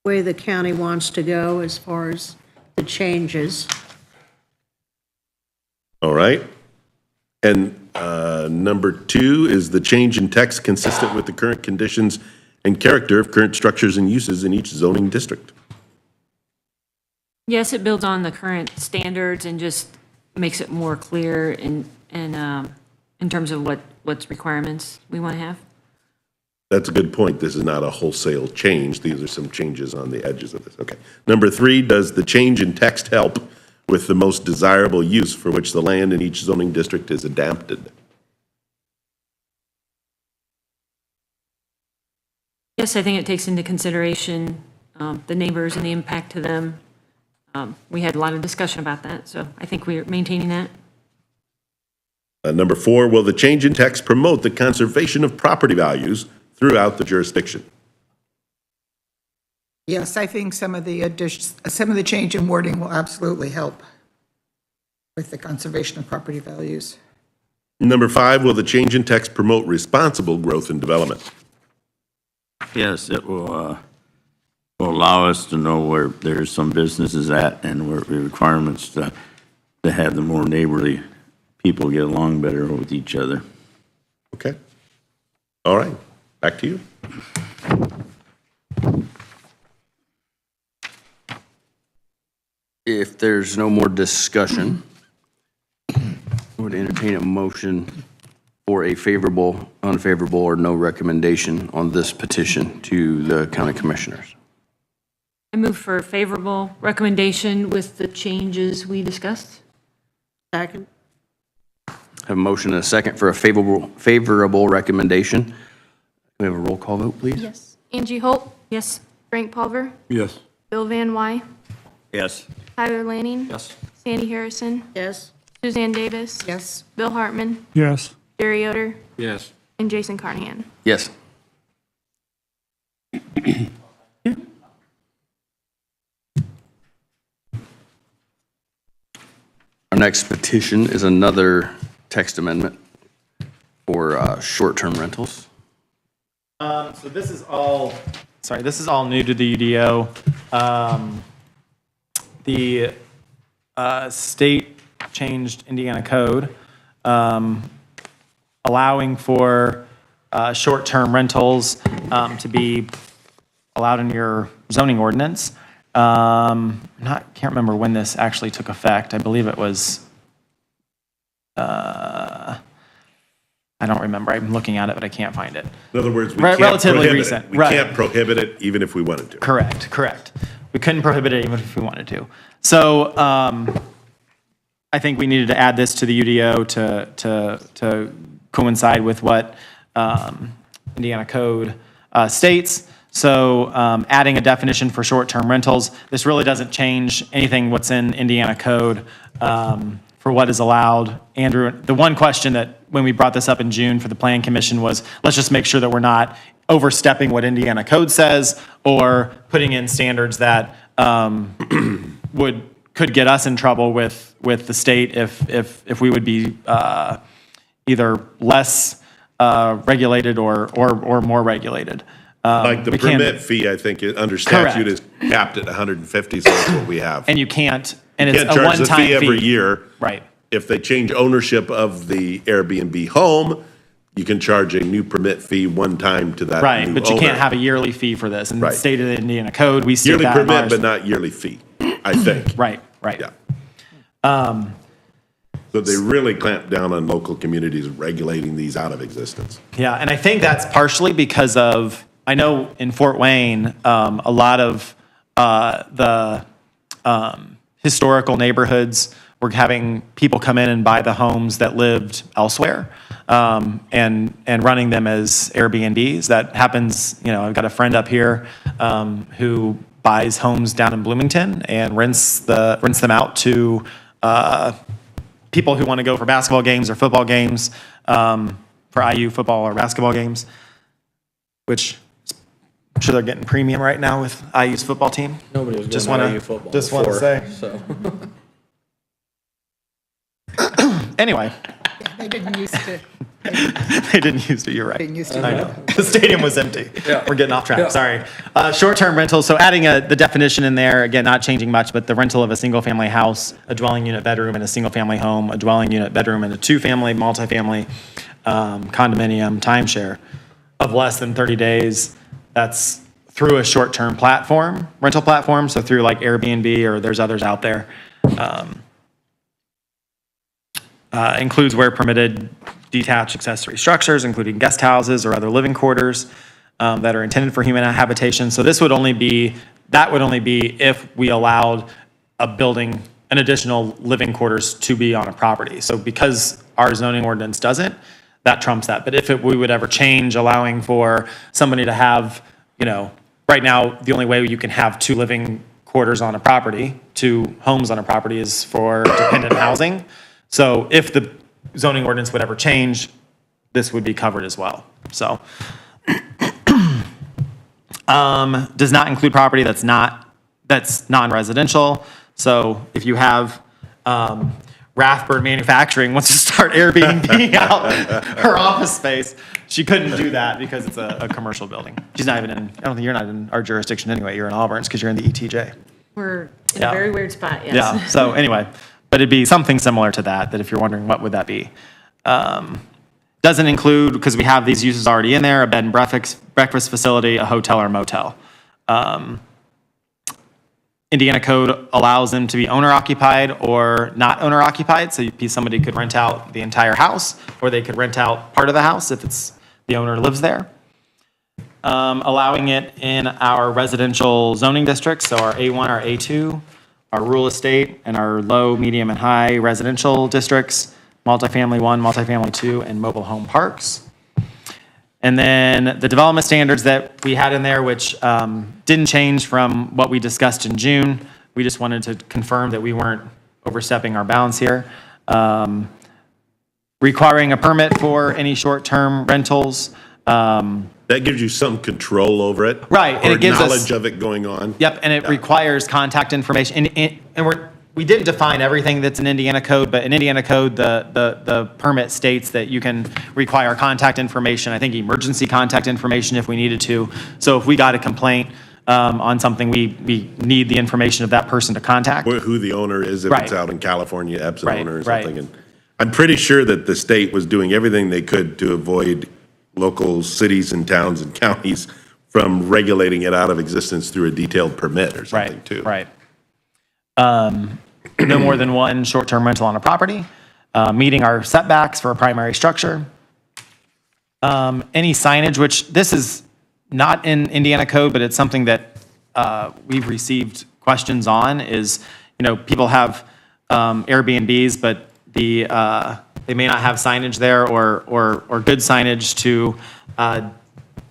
way the county wants to go as far as the changes. All right. And number two, is the change in text consistent with the current conditions and character of current structures and uses in each zoning district? Yes, it builds on the current standards and just makes it more clear in terms of what's requirements we want to have. That's a good point. This is not a wholesale change. These are some changes on the edges of this. Okay. Number three, does the change in text help with the most desirable use for which the land in each zoning district is adapted? Yes, I think it takes into consideration the neighbors and the impact to them. We had a lot of discussion about that, so I think we're maintaining that. Number 4, will the change in text promote the conservation of property values throughout the jurisdiction? Yes, I think some of the change in wording will absolutely help with the conservation of property values. Number 5, will the change in text promote responsible growth and development? Yes, it will allow us to know where there's some businesses at and where the requirements to have the more neighborly people get along better with each other. Okay. All right, back to you. If there's no more discussion, I would entertain a motion for a favorable, unfavorable, or no recommendation on this petition to the county commissioners. I move for a favorable recommendation with the changes we discussed. Second? Have a motion and a second for a favorable recommendation. Can we have a roll call vote, please? Yes. Angie Holt, Yes. Frank Pulver, Yes. Bill Van Wy, Yes. Tyler Lanning, Yes. Sandy Harrison, Yes. Suzanne Davis, Yes. Bill Hartman, Yes. Jerry Yoder, Yes. and Jason Carnahan. Yes. Our next petition is another text amendment for short-term rentals. So this is all, this is all new to the UDO. The state changed Indiana code, allowing for short-term rentals to be allowed in your zoning ordinance. Can't remember when this actually took effect. I believe it was, I don't remember. I'm looking at it, but I can't find it. In other words, we Re- can't relatively prohibit recent, it. We right. can't prohibit it even if we wanted to. Correct. We couldn't prohibit it even if we wanted to. So I think we needed to add this to the UDO to coincide with what Indiana code states. So adding a definition for short-term rentals, this really doesn't change anything what's in Indiana code for what is allowed. Andrew, the one question that when we brought this up in June for the Plan Commission was, let's just make sure that we're not overstepping what Indiana code says or putting in standards that could get us in trouble with the state if we would be either less regulated or more regulated. Like the we can't- permit fee, I think, under statute is Correct. capped at 150, so that's what we have. And you can't, and it's Can't a charge the one-time fee every year. Right. If they change ownership of the Airbnb home, you can charge a new permit fee one time to that Right, new but you can't owner. have a yearly fee for this. And the Right. state of the Indiana code, we see Yearly that in permit, ours. but not yearly fee, I think. Right. Yeah. So they really clamp down on local communities regulating these out of existence. Yeah, and I think that's partially because of, I know in Fort Wayne, a lot of the historical neighborhoods were having people come in and buy the homes that lived elsewhere, and running them as Airbnbs. That happens, I've got a friend up here who buys homes down in Bloomington and rents them out to people who want to go for basketball games or football games, for IU football or basketball games, which I'm sure they're getting premium right now with IU's football team. Nobody was Just going to wanna- IU football just wanna before, say. so. Anyway, They didn't used to, they didn't use it, you're right. didn't used to. I know. The stadium was empty. Yeah. We're getting off track, Yeah. sorry. Short-term rentals, so adding the definition in there, again, not changing much, but the rental of a single-family house, a dwelling unit bedroom in a single-family home, a dwelling unit bedroom in a two-family, multifamily, condominium, timeshare of less than 30 days. That's through a short-term platform, rental platform, so through like Airbnb or there's others out there. Includes where permitted detached accessory structures, including guest houses or other living quarters that are intended for human habitation. So that would only be if we allowed a building, an additional living quarters to be on a property. So because our zoning ordinance doesn't, that trumps that. But if we would ever change allowing for somebody to have, right now, the only way you can have two living quarters on a property, two homes on a property is for dependent housing. So if zoning ordinance would ever change, this would be covered as well. So, does not include property that's non-residential. So if you have Rathburn Manufacturing wants to start Airbnb out her office space, she couldn't do that because it's a commercial building. She's not even in, I don't think you're not in our jurisdiction anyway. You're in Auburn's because you're in the ETJ. We're in Yeah. a very weird spot, yes. Yeah, so anyway, but it'd be something similar to that if you're wondering what would that be. Doesn't include, because we have these uses already in there, a bed and breakfast facility, a hotel or motel. Indiana code allows them to be owner occupied or not owner occupied. So somebody could rent out the entire house, or they could rent out part of the house if it's the owner lives there. Allowing it in our residential zoning districts, so our A1, our A2, our rural estate, and our low, medium, and high residential districts, multifamily 1, multifamily 2, and mobile home parks. And then the development standards that we had in there, which didn't change from what we discussed in June. We just wanted to confirm that we weren't overstepping our bounds here. Requiring a permit for any short-term rentals. That gives you some control over it. Right, and or it gives us- knowledge of it going on. Yep, and it requires contact information. And we didn't define everything that's in Indiana code, but in Indiana code, the permit states that you can require contact information, I think emergency contact information if we needed to. So if we got a complaint on something, we need the information of that person to contact. Who the owner is, if Right. it's out in California, Epson Right, owner or right. something. And I'm pretty sure that the state was doing everything they could to avoid local cities and towns and counties from regulating it out of existence through a detailed permit or something too. Right. No more than one short-term rental on a property, meeting our setbacks for a primary structure. Any signage, which this is not in Indiana code, but it's something that we've received questions on, is, people have Airbnbs, but they may not have signage there or good signage to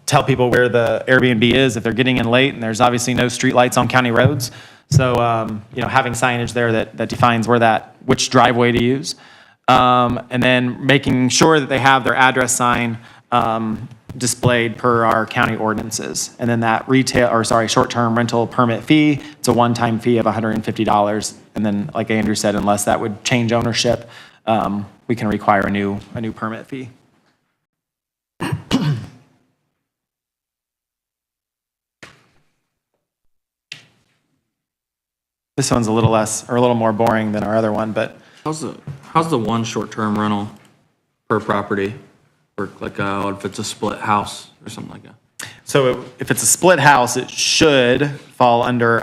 tell people where the Airbnb is if they're getting in late, and there's obviously no streetlights on county roads. So, having signage there that defines which driveway to use. And then making sure that they have their address sign displayed per our county ordinances. And then that short-term rental permit fee, it's a one-time fee of $150. And then, like Andrew said, unless that would change ownership, we can require a new permit fee. This one's a little more boring than our other one, but How's the one short-term rental per property work, like, if it's a split house or something like that? so if it's a split house, it should fall under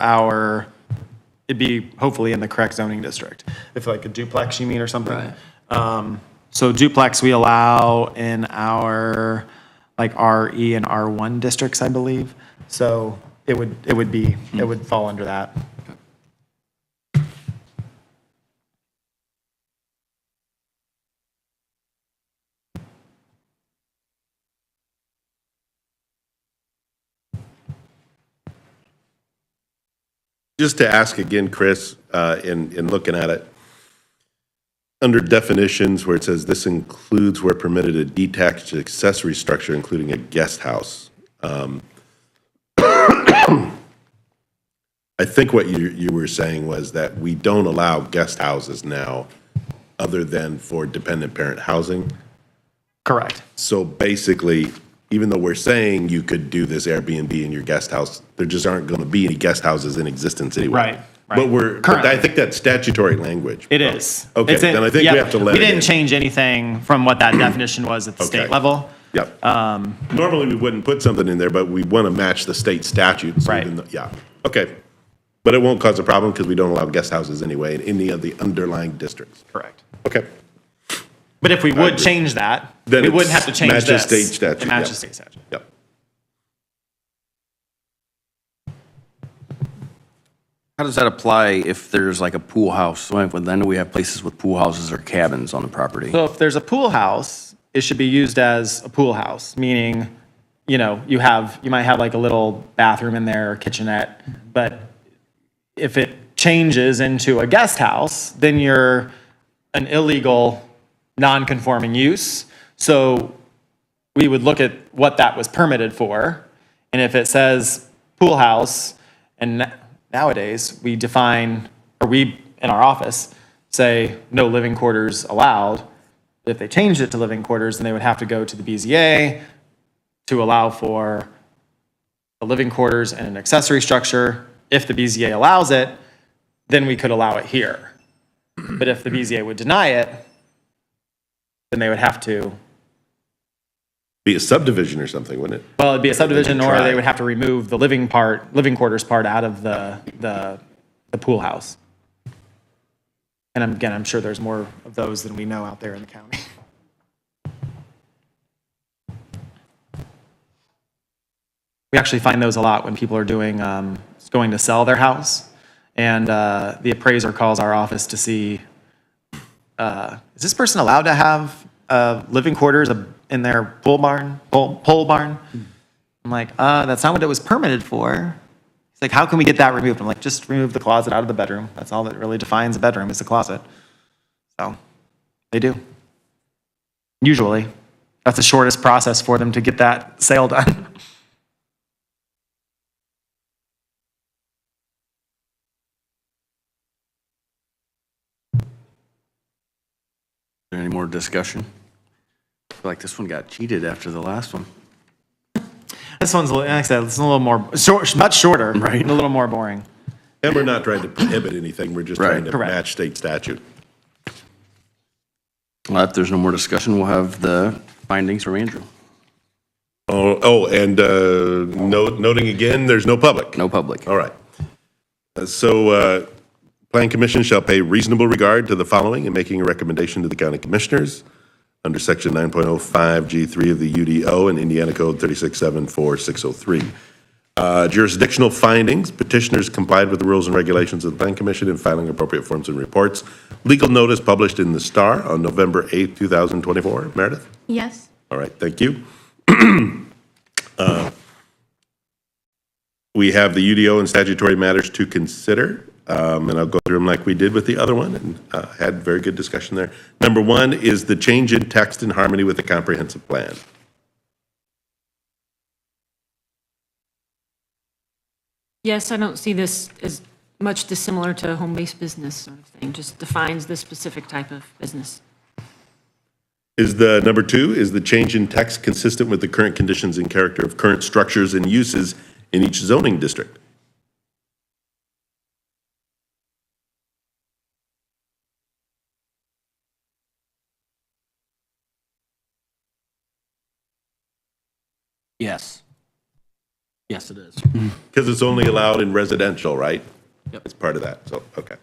it'd be hopefully in the correct zoning district. If like a duplex, you mean, or something? Right. So duplex we allow in our like RE and R1 districts, I believe. So it would fall under that. Just to ask again, Chris, in looking at it, under definitions where it says this includes where permitted a detached accessory structure, including a guest house. I think what you were saying was that we don't allow guest houses now other than for dependent parent housing. Correct. So basically, even though we're saying you could do this Airbnb in your guest house, there just aren't going to be any guest houses in existence anyway. Right. But I think that's statutory language. It is. Okay, It's in- then I think we yep. have to let We it didn't in. change anything from what that definition was at the state Okay. level. Yep. Normally, we wouldn't put something in there, but we want to match the state statutes. Right. even though- Yeah, okay. But it won't cause a problem because we don't allow guest houses anyway in any of the underlying districts. Correct. Okay. But if we would agree. change that, Then we wouldn't it's have to change match the this. state statute, It matches yeah. the state statute. Yep. How does that apply if there's like a pool house? So then we have places with pool houses or cabins on the property. So if there's a pool house, it should be used as a pool house, meaning, you might have like a little bathroom in there or kitchenette, but if it changes into a guest house, then you're an illegal non-conforming use. So we would look at what that was permitted for. And if it says pool house, and nowadays we define, or we in our office say no living quarters allowed. If they changed it to living quarters, then they would have to go to the BZA to allow for the living quarters and an accessory structure. If the BZA allows it, then we could allow it here. But if the BZA would deny it, then they would have to, Be a subdivision or something, wouldn't it? well, it'd be a subdivision, or try. they would have to remove the living quarters part out of the pool house. And again, I'm sure there's more of those than we know out there in the county. We actually find those a lot when people are going to sell their house, and the appraiser calls our office to see, is this person allowed to have living quarters in their pole barn? I'm like, that's not what it was permitted for. He's like, how can we get that removed? I'm like, just remove the closet out of the bedroom. That's all that really defines a bedroom, is the closet. So they do. Usually. That's the shortest process for them to get that sale done. Is there any more discussion? I feel like this one got cheated after the last one. This one's, like I said, it's a little more, much shorter, Right. and a little more boring. And we're not trying to prohibit anything, we're just trying to Correct. match state statute. Well, if there's no more discussion, we'll have the findings from Andrew. And noting again, there's no public. No public. All right. Plan Commission shall pay reasonable regard to the following in making a recommendation to the county commissioners under section 9.05 G3 of the UDO and Indiana Code 3674603. Jurisdictional findings, petitioners complied with the rules and regulations of the Plan Commission in filing appropriate forms and reports. Legal notice published in the Star on November 8th, 2024. Meredith? Yes. All right, thank you. We have the UDO and statutory matters to consider, and I'll go through them like we did with the other one, and had very good discussion there. Number one is the change in text in harmony with the comprehensive plan. Yes, I don't see this as much dissimilar to a home-based business sort of thing, just defines the specific type of business. Number two, is the change in text consistent with the current conditions and character of current structures and uses in each zoning district? Yes. Yes, it is. Because it's only allowed in residential, right? Yep. It's part of that, so, okay.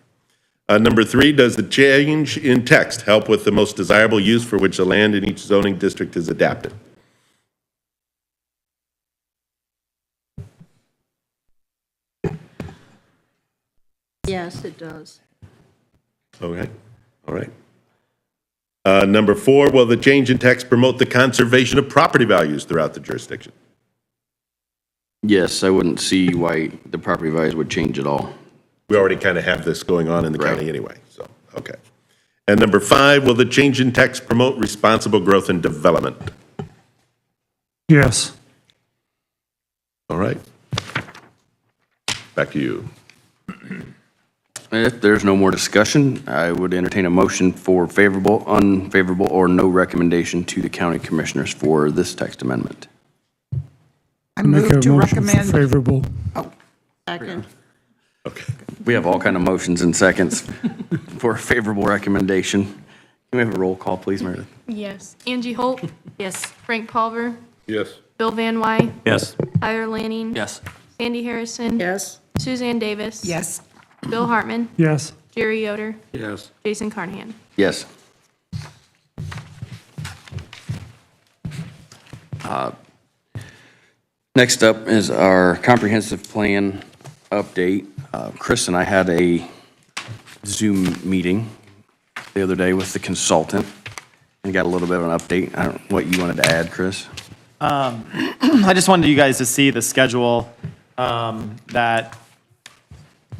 Number three, does the change in text help with the most desirable use for which the land in each zoning district is adapted? Yes, it does. Okay, all right. Number four, will the change in text promote the conservation of property values throughout the jurisdiction? Yes, I wouldn't see why the property values would change at all. We already kind of have this going on in the Right. county anyway, so, okay. And number five, will the change in text promote responsible growth and development? Yes. All right. Back to you. If there's no more discussion, I would entertain a motion for favorable, unfavorable, or no recommendation to the county commissioners for this text amendment. I Make move a to motion for recommend. favorable. Second. Okay. We have all kind of motions and seconds for a favorable recommendation. Can we have a roll call, please, Meredith? Yes. Angie Holt, Yes. Frank Palver, Yes. Bill Van Wy, Yes. Tyler Lanning. Yes. Sandy Harrison. Yes. Suzanne Davis. Yes. Bill Hartman, Yes. Jerry Yoder, Yes. Jason Carnahan. Yes. Next up is our comprehensive plan update. Chris and I had a Zoom meeting the other day with the consultant and got a little bit of an update. I don't know what you wanted to add, Chris? I just wanted you guys to see the schedule that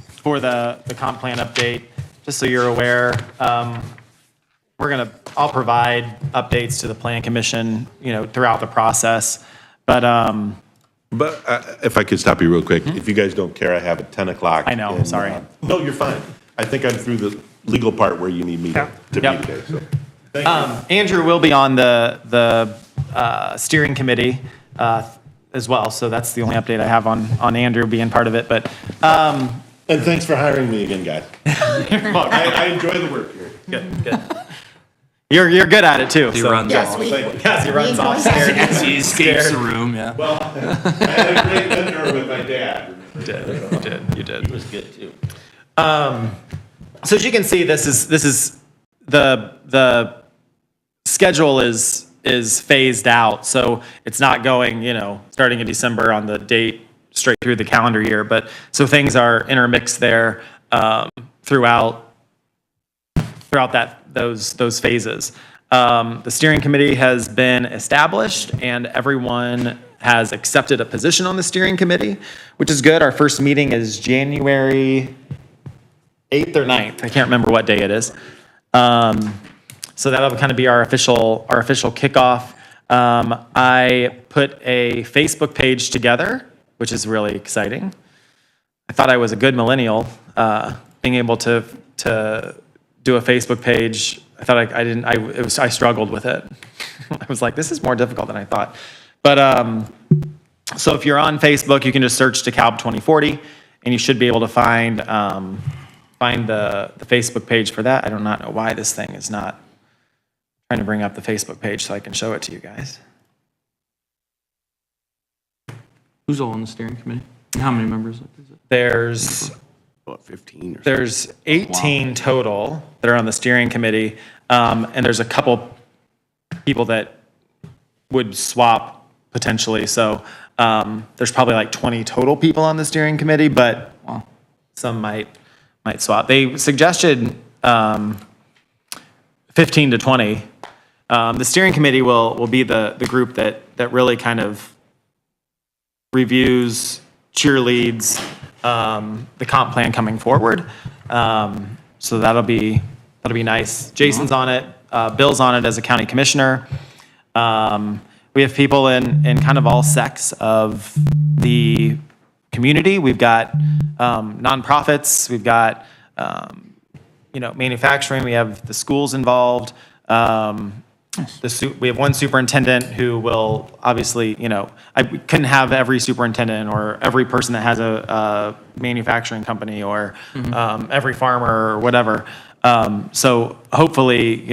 for the comp plan update, just so you're aware. We're going to I'll provide updates to the Plan Commission, throughout the process. But, But if I could stop you real quick, if you guys don't care, I have at 10 o'clock. I know, and, sorry. No, you're fine. I think I'm through the legal part where you need me to be Yep. today, so. Andrew will be on the steering committee as well, so that's the only update I have on Andrew being part of it, but, And thanks for hiring me again, guys. I enjoy the work here. good. You're good at it too. He so- runs off. Yes, he runs off scared. As he escapes the room, yeah. Well, I had a great dinner with my dad. You did. It was good, too. So as you can see, this is the schedule is phased out. So it's not going, starting in December on the date straight through the calendar year. But so things are intermixed there throughout those phases. The steering committee has been established and everyone has accepted a position on the steering committee, which is good. Our first meeting is January 8th or 9th. I can't remember what day it is. So that'll kind of be our official kickoff. I put a Facebook page together, which is really exciting. I thought I was a good millennial, being able to do a Facebook page. I thought I struggled with it. I was like, this is more difficult than I thought. But so if you're on Facebook, you can just search DeKalb 2040, and you should be able to find the Facebook page for that. I do not know why this thing is not trying to bring up the Facebook page so I can show it to you guys. Who's all on the steering committee? And how many members is it? There's What, 15 or something? There's 18 total that are on the steering committee, and there's a couple people that would swap potentially. So there's probably like 20 total people on the steering committee, but some might swap. They suggested 15 to 20. The steering committee will be the group that really kind of reviews, cheerleads, the comp plan coming forward. So that'll be nice. Jason's on it. Bill's on it as a county commissioner. We have people in kind of all sects of the community. We've got nonprofits. We've got manufacturing. We have the schools involved. We have one superintendent who will obviously, I couldn't have every superintendent or every person that has a manufacturing company or every farmer or whatever. So hopefully,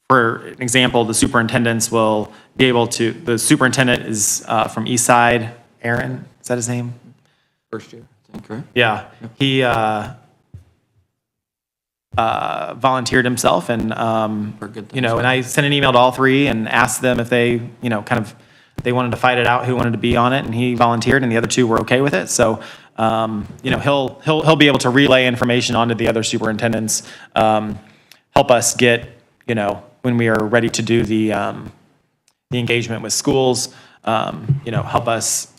for an example, the superintendents will be able to, the superintendent is from East Side, Aaron, is that his name? First year, I think, right? Yeah, he volunteered himself and, and I sent an email to all three and asked them if they, they wanted to fight it out, who wanted to be on it, and he volunteered, and the other two were okay with it. So, he'll be able to relay information onto the other superintendents, help us get, when we are ready to do the engagement with schools, help us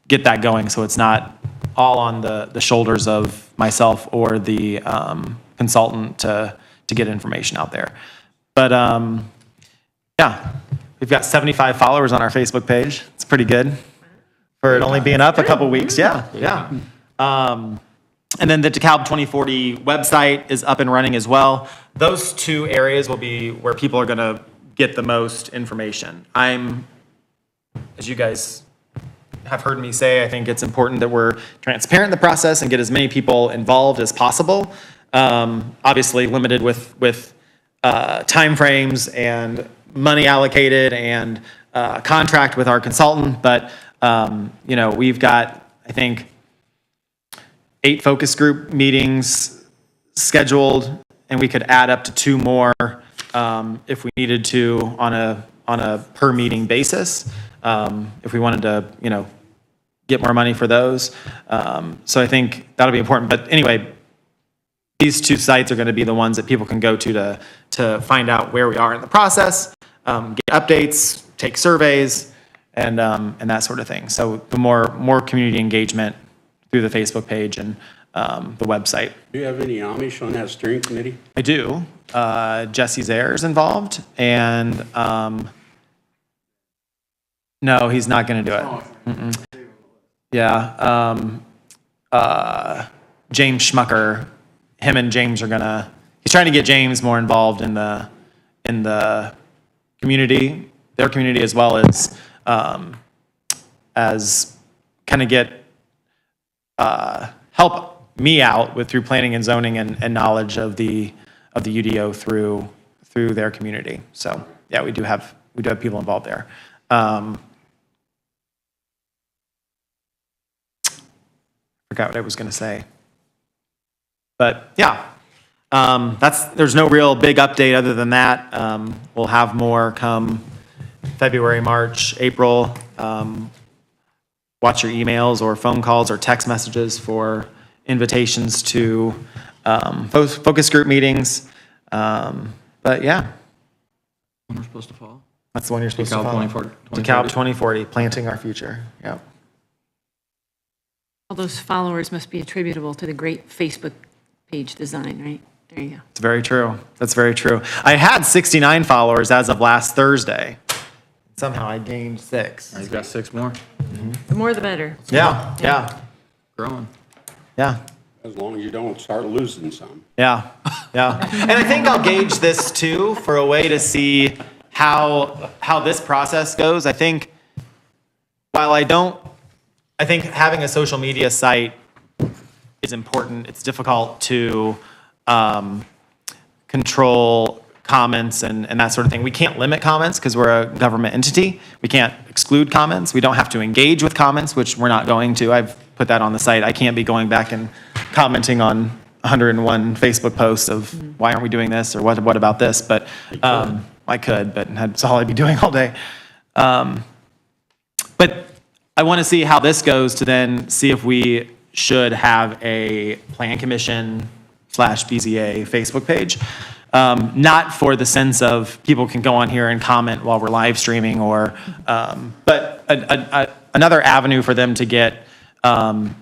get that going so it's not all on the shoulders of myself or the consultant to get information out there. But yeah, we've got 75 followers on our Facebook page. It's pretty good for it only being up a couple weeks. Yeah. And then the DeKalb 2040 website is up and running as well. Those two areas will be where people are going to get the most information. As you guys have heard me say, I think it's important that we're transparent in the process and get as many people involved as possible. Obviously limited with timeframes and money allocated and contract with our consultant, but we've got, I think, 8 focus group meetings scheduled, and we could add up to 2 more if we needed to on a per meeting basis, if we wanted to, get more money for those. So I think that'll be important. But anyway, these 2 sites are going to be the ones that people can go to find out where we are in the process, get updates, take surveys, and that sort of thing. So the more community engagement through the Facebook page and the website. Do you have any Amish on that steering committee? I do. Jesse Zayer's involved, and no, he's not going to do it. Mm-mm. Yeah. James Schmucker, him and James are gonna. He's trying to get James more involved in the community, their community, as well as kind of get help me out with through planning and zoning and knowledge of the UDO through their community. So yeah, we do have people involved there. Forgot what I was going to say, but yeah, there's no real big update other than that. We'll have more come February, March, April. Watch your emails or phone calls or text messages for invitations to focus group meetings. But yeah, When we're supposed to fall. that's the one you're supposed to DeKalb follow. 2040. DeKalb 2040, planting our future. Yep. All those followers must be attributable to the great Facebook page design, right? There you go. It's very true. That's very true. I had 69 followers as of last Thursday. Somehow I gained 6. He's got 6 more. The more the better. Yeah, yeah, Growing. yeah. As long as you don't start losing some. Yeah, yeah. And I think I'll gauge this too for a way to see how this process goes. I think while I think having a social media site is important. It's difficult to control comments and that sort of thing. We can't limit comments because we're a government entity. We can't exclude comments. We don't have to engage with comments, which we're not going to. I've put that on the site. I can't be going back and commenting on 101 Facebook posts of why aren't we doing this or what about this? But I could, but that's all I'd be doing all day. But I want to see how this goes to then see if we should have a plan commission / BZA Facebook page. Not for the sense of people can go on here and comment while we're live streaming but another avenue for them to get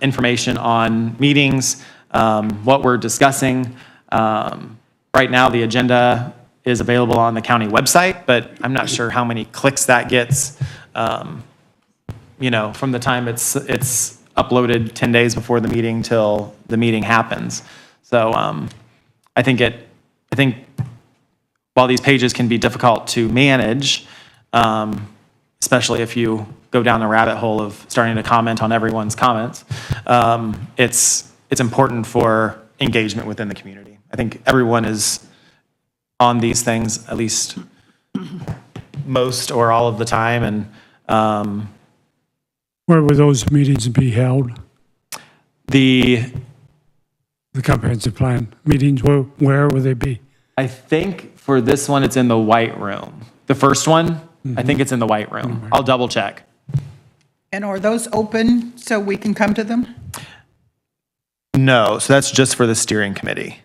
information on meetings, what we're discussing. Right now, the agenda is available on the county website, but I'm not sure how many clicks that gets, from the time it's uploaded 10 days before the meeting till the meeting happens. So I think while these pages can be difficult to manage, especially if you go down the rabbit hole of starting to comment on everyone's comments, it's important for engagement within the community. I think everyone is on these things at least most or all of the time, and Where would those meetings be held? the Comprehensive plan meetings, where would they be? I think for this one, it's in the White Room. The first one, I think it's in the White Room. I'll double check. And are those open so we can come to them? No, so that's just for the steering committee.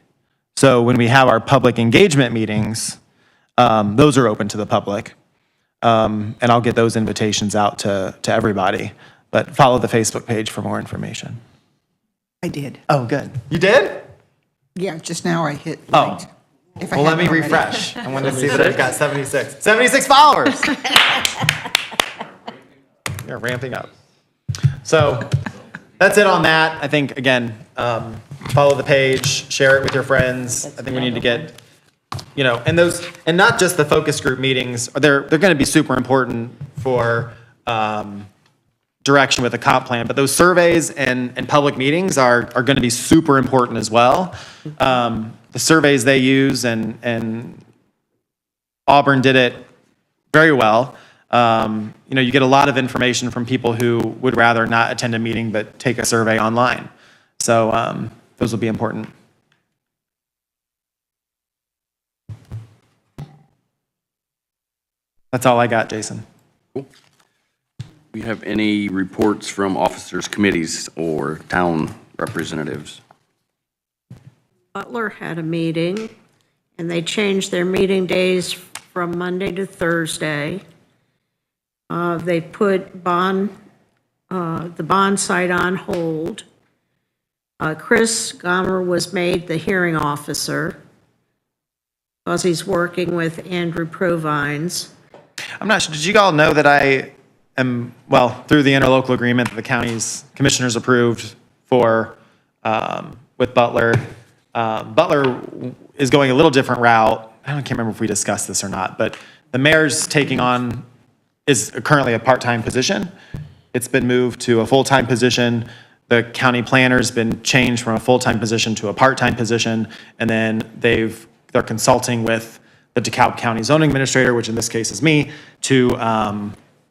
So when we have our public engagement meetings, those are open to the public. And I'll get those invitations out to everybody. But follow the Facebook page for more information. I did. Oh, good. You did? Yeah, just now I hit Oh. right. If I Well, let hadn't me already. refresh. I want to see that I've got 76. 76 followers! You're ramping up. So that's it on that. I think, again, follow the page, share it with your friends. I think we need to get, and not just the focus group meetings, they're going to be super important for direction with the comp plan, but those surveys and public meetings are going to be super important as well. The surveys they use, and Auburn did it very well. You get a lot of information from people who would rather not attend a meeting but take a survey online. So those will be important. That's all I got, Jason. Do we have any reports from officers, committees, or town representatives? Butler had a meeting, and they changed their meeting days from Monday to Thursday. They put the bond site on hold. Chris Gomer was made the hearing officer because he's working with Andrew Provines. I'm not sure, did you all know that I am, well, through the interlocal agreement that the county's commissioners approved for, with Butler, Butler is going a little different route. I can't remember if we discussed this or not, but the mayor's taking on, is currently a part-time position. It's been moved to a full-time position. The county planner's been changed from a full-time position to a part-time position. And then they're consulting with the DeKalb County zoning administrator, which in this case is me, to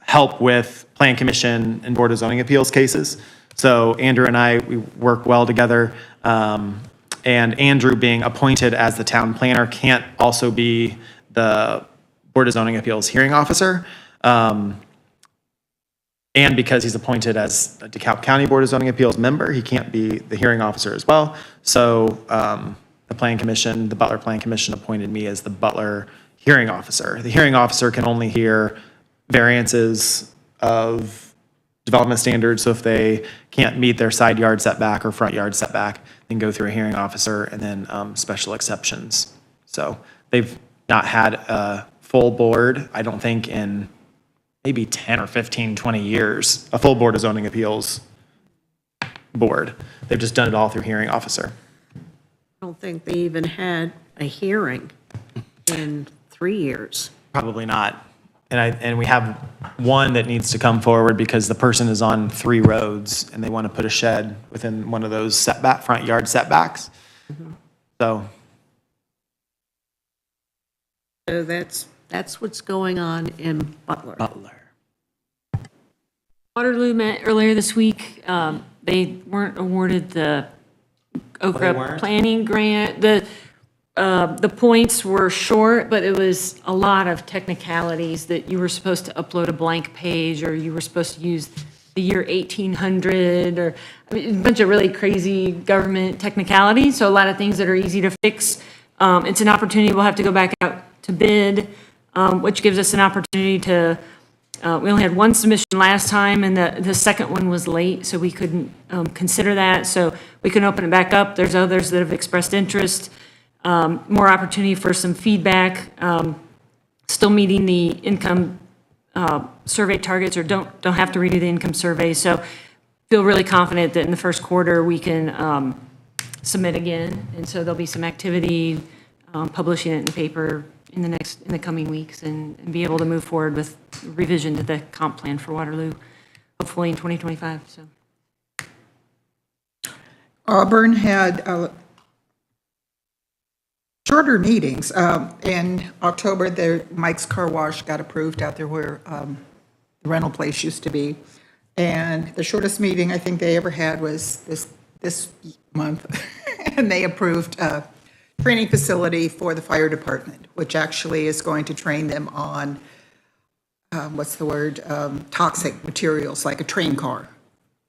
help with plan commission and board of zoning appeals cases. So Andrew and I, we work well together. And Andrew being appointed as the town planner can't also be the board of zoning appeals hearing officer. And because he's appointed as a DeKalb County Board of Zoning Appeals member, he can't be the hearing officer as well. So the Plan Commission, the Butler Plan Commission appointed me as the Butler hearing officer. The hearing officer can only hear variances of development standards. So if they can't meet their side yard setback or front yard setback, they can go through a hearing officer and then special exceptions. So they've not had a full board, I don't think, in maybe 10 or 15, 20 years, a full Board of Zoning Appeals board. They've just done it all through hearing officer. I don't think they even had a hearing in 3 years. Probably not. And we have one that needs to come forward because the person is on 3 roads and they want to put a shed within one of those front yard setbacks. So That's what's going on in Butler. Waterloo met earlier this week. They weren't awarded the Okra planning grant. The points were short, but it was a lot of technicalities that you were supposed to upload a blank page, or you were supposed to use the year 1800, or I mean, a bunch of really crazy government technicalities. So a lot of things that are easy to fix. It's an opportunity. We'll have to go back out to bid, which gives us an opportunity to, we only had one submission last time, and the second one was late, so we couldn't consider that. So we can open it back up. There's others that have expressed interest. More opportunity for some feedback. Still meeting the income survey targets, or don't have to redo the income survey. So feel really confident that in the first quarter we can submit again. And so there'll be some activity, publishing it in the paper in the coming weeks, and be able to move forward with revision to the comp plan for Waterloo, hopefully in 2025. So Auburn had shorter meetings. In October, Mike's Car Wash got approved out there where the rental place used to be. And the shortest meeting I think they ever had was this month. And they approved a training facility for the fire department, which actually is going to train them on, toxic materials, like a train car,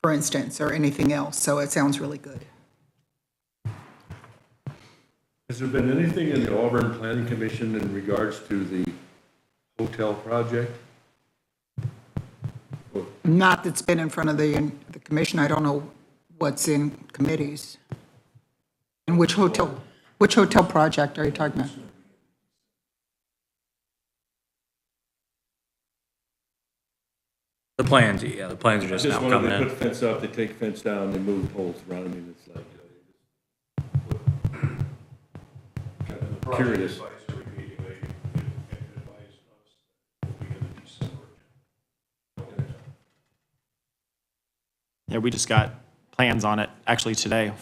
for instance, or anything else. So it sounds really good. Has there been anything in the Auburn Planning Commission in regards to the hotel project? Not that's been in front of the commission. I don't know what's in committees. And which hotel project are you talking about? The plans, yeah, the plans are just now Just when coming they in. put fence up, they take fence down, they move poles around, I mean, it's like, curious. yeah, we just got plans on it actually today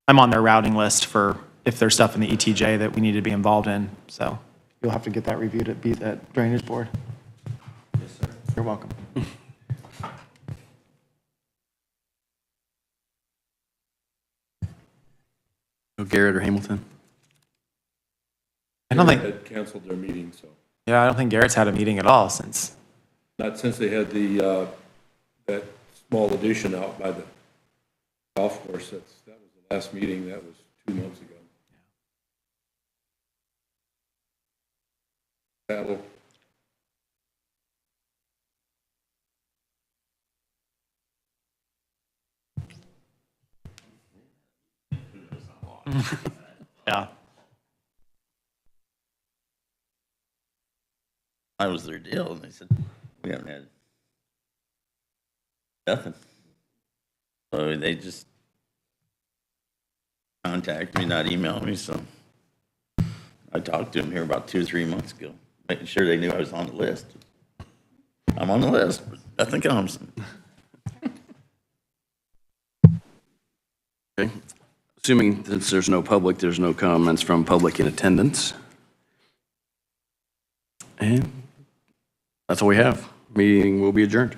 I'm on their routing list for if there's stuff in the ETJ that we need to be involved in. So you'll have to get that reviewed at Drainage Board. Yes, sir. You're welcome. Garrett or Hamilton? I don't think, Had canceled their meeting, so, yeah, I don't think Garrett's had a meeting at all since. not since they had the, that small addition out by the golf course, that was the last meeting, that was 2 months ago. That'll, Yeah. That was their deal, and they said, we haven't had nothing. So they just contacted me, not emailed me, so I talked to them here about 2 or 3 months ago, making sure they knew I was on the list. I'm on the list, but nothing comes. Okay. Assuming since there's no public, there's no comments from public in attendance. And that's all we have. Meeting will be adjourned.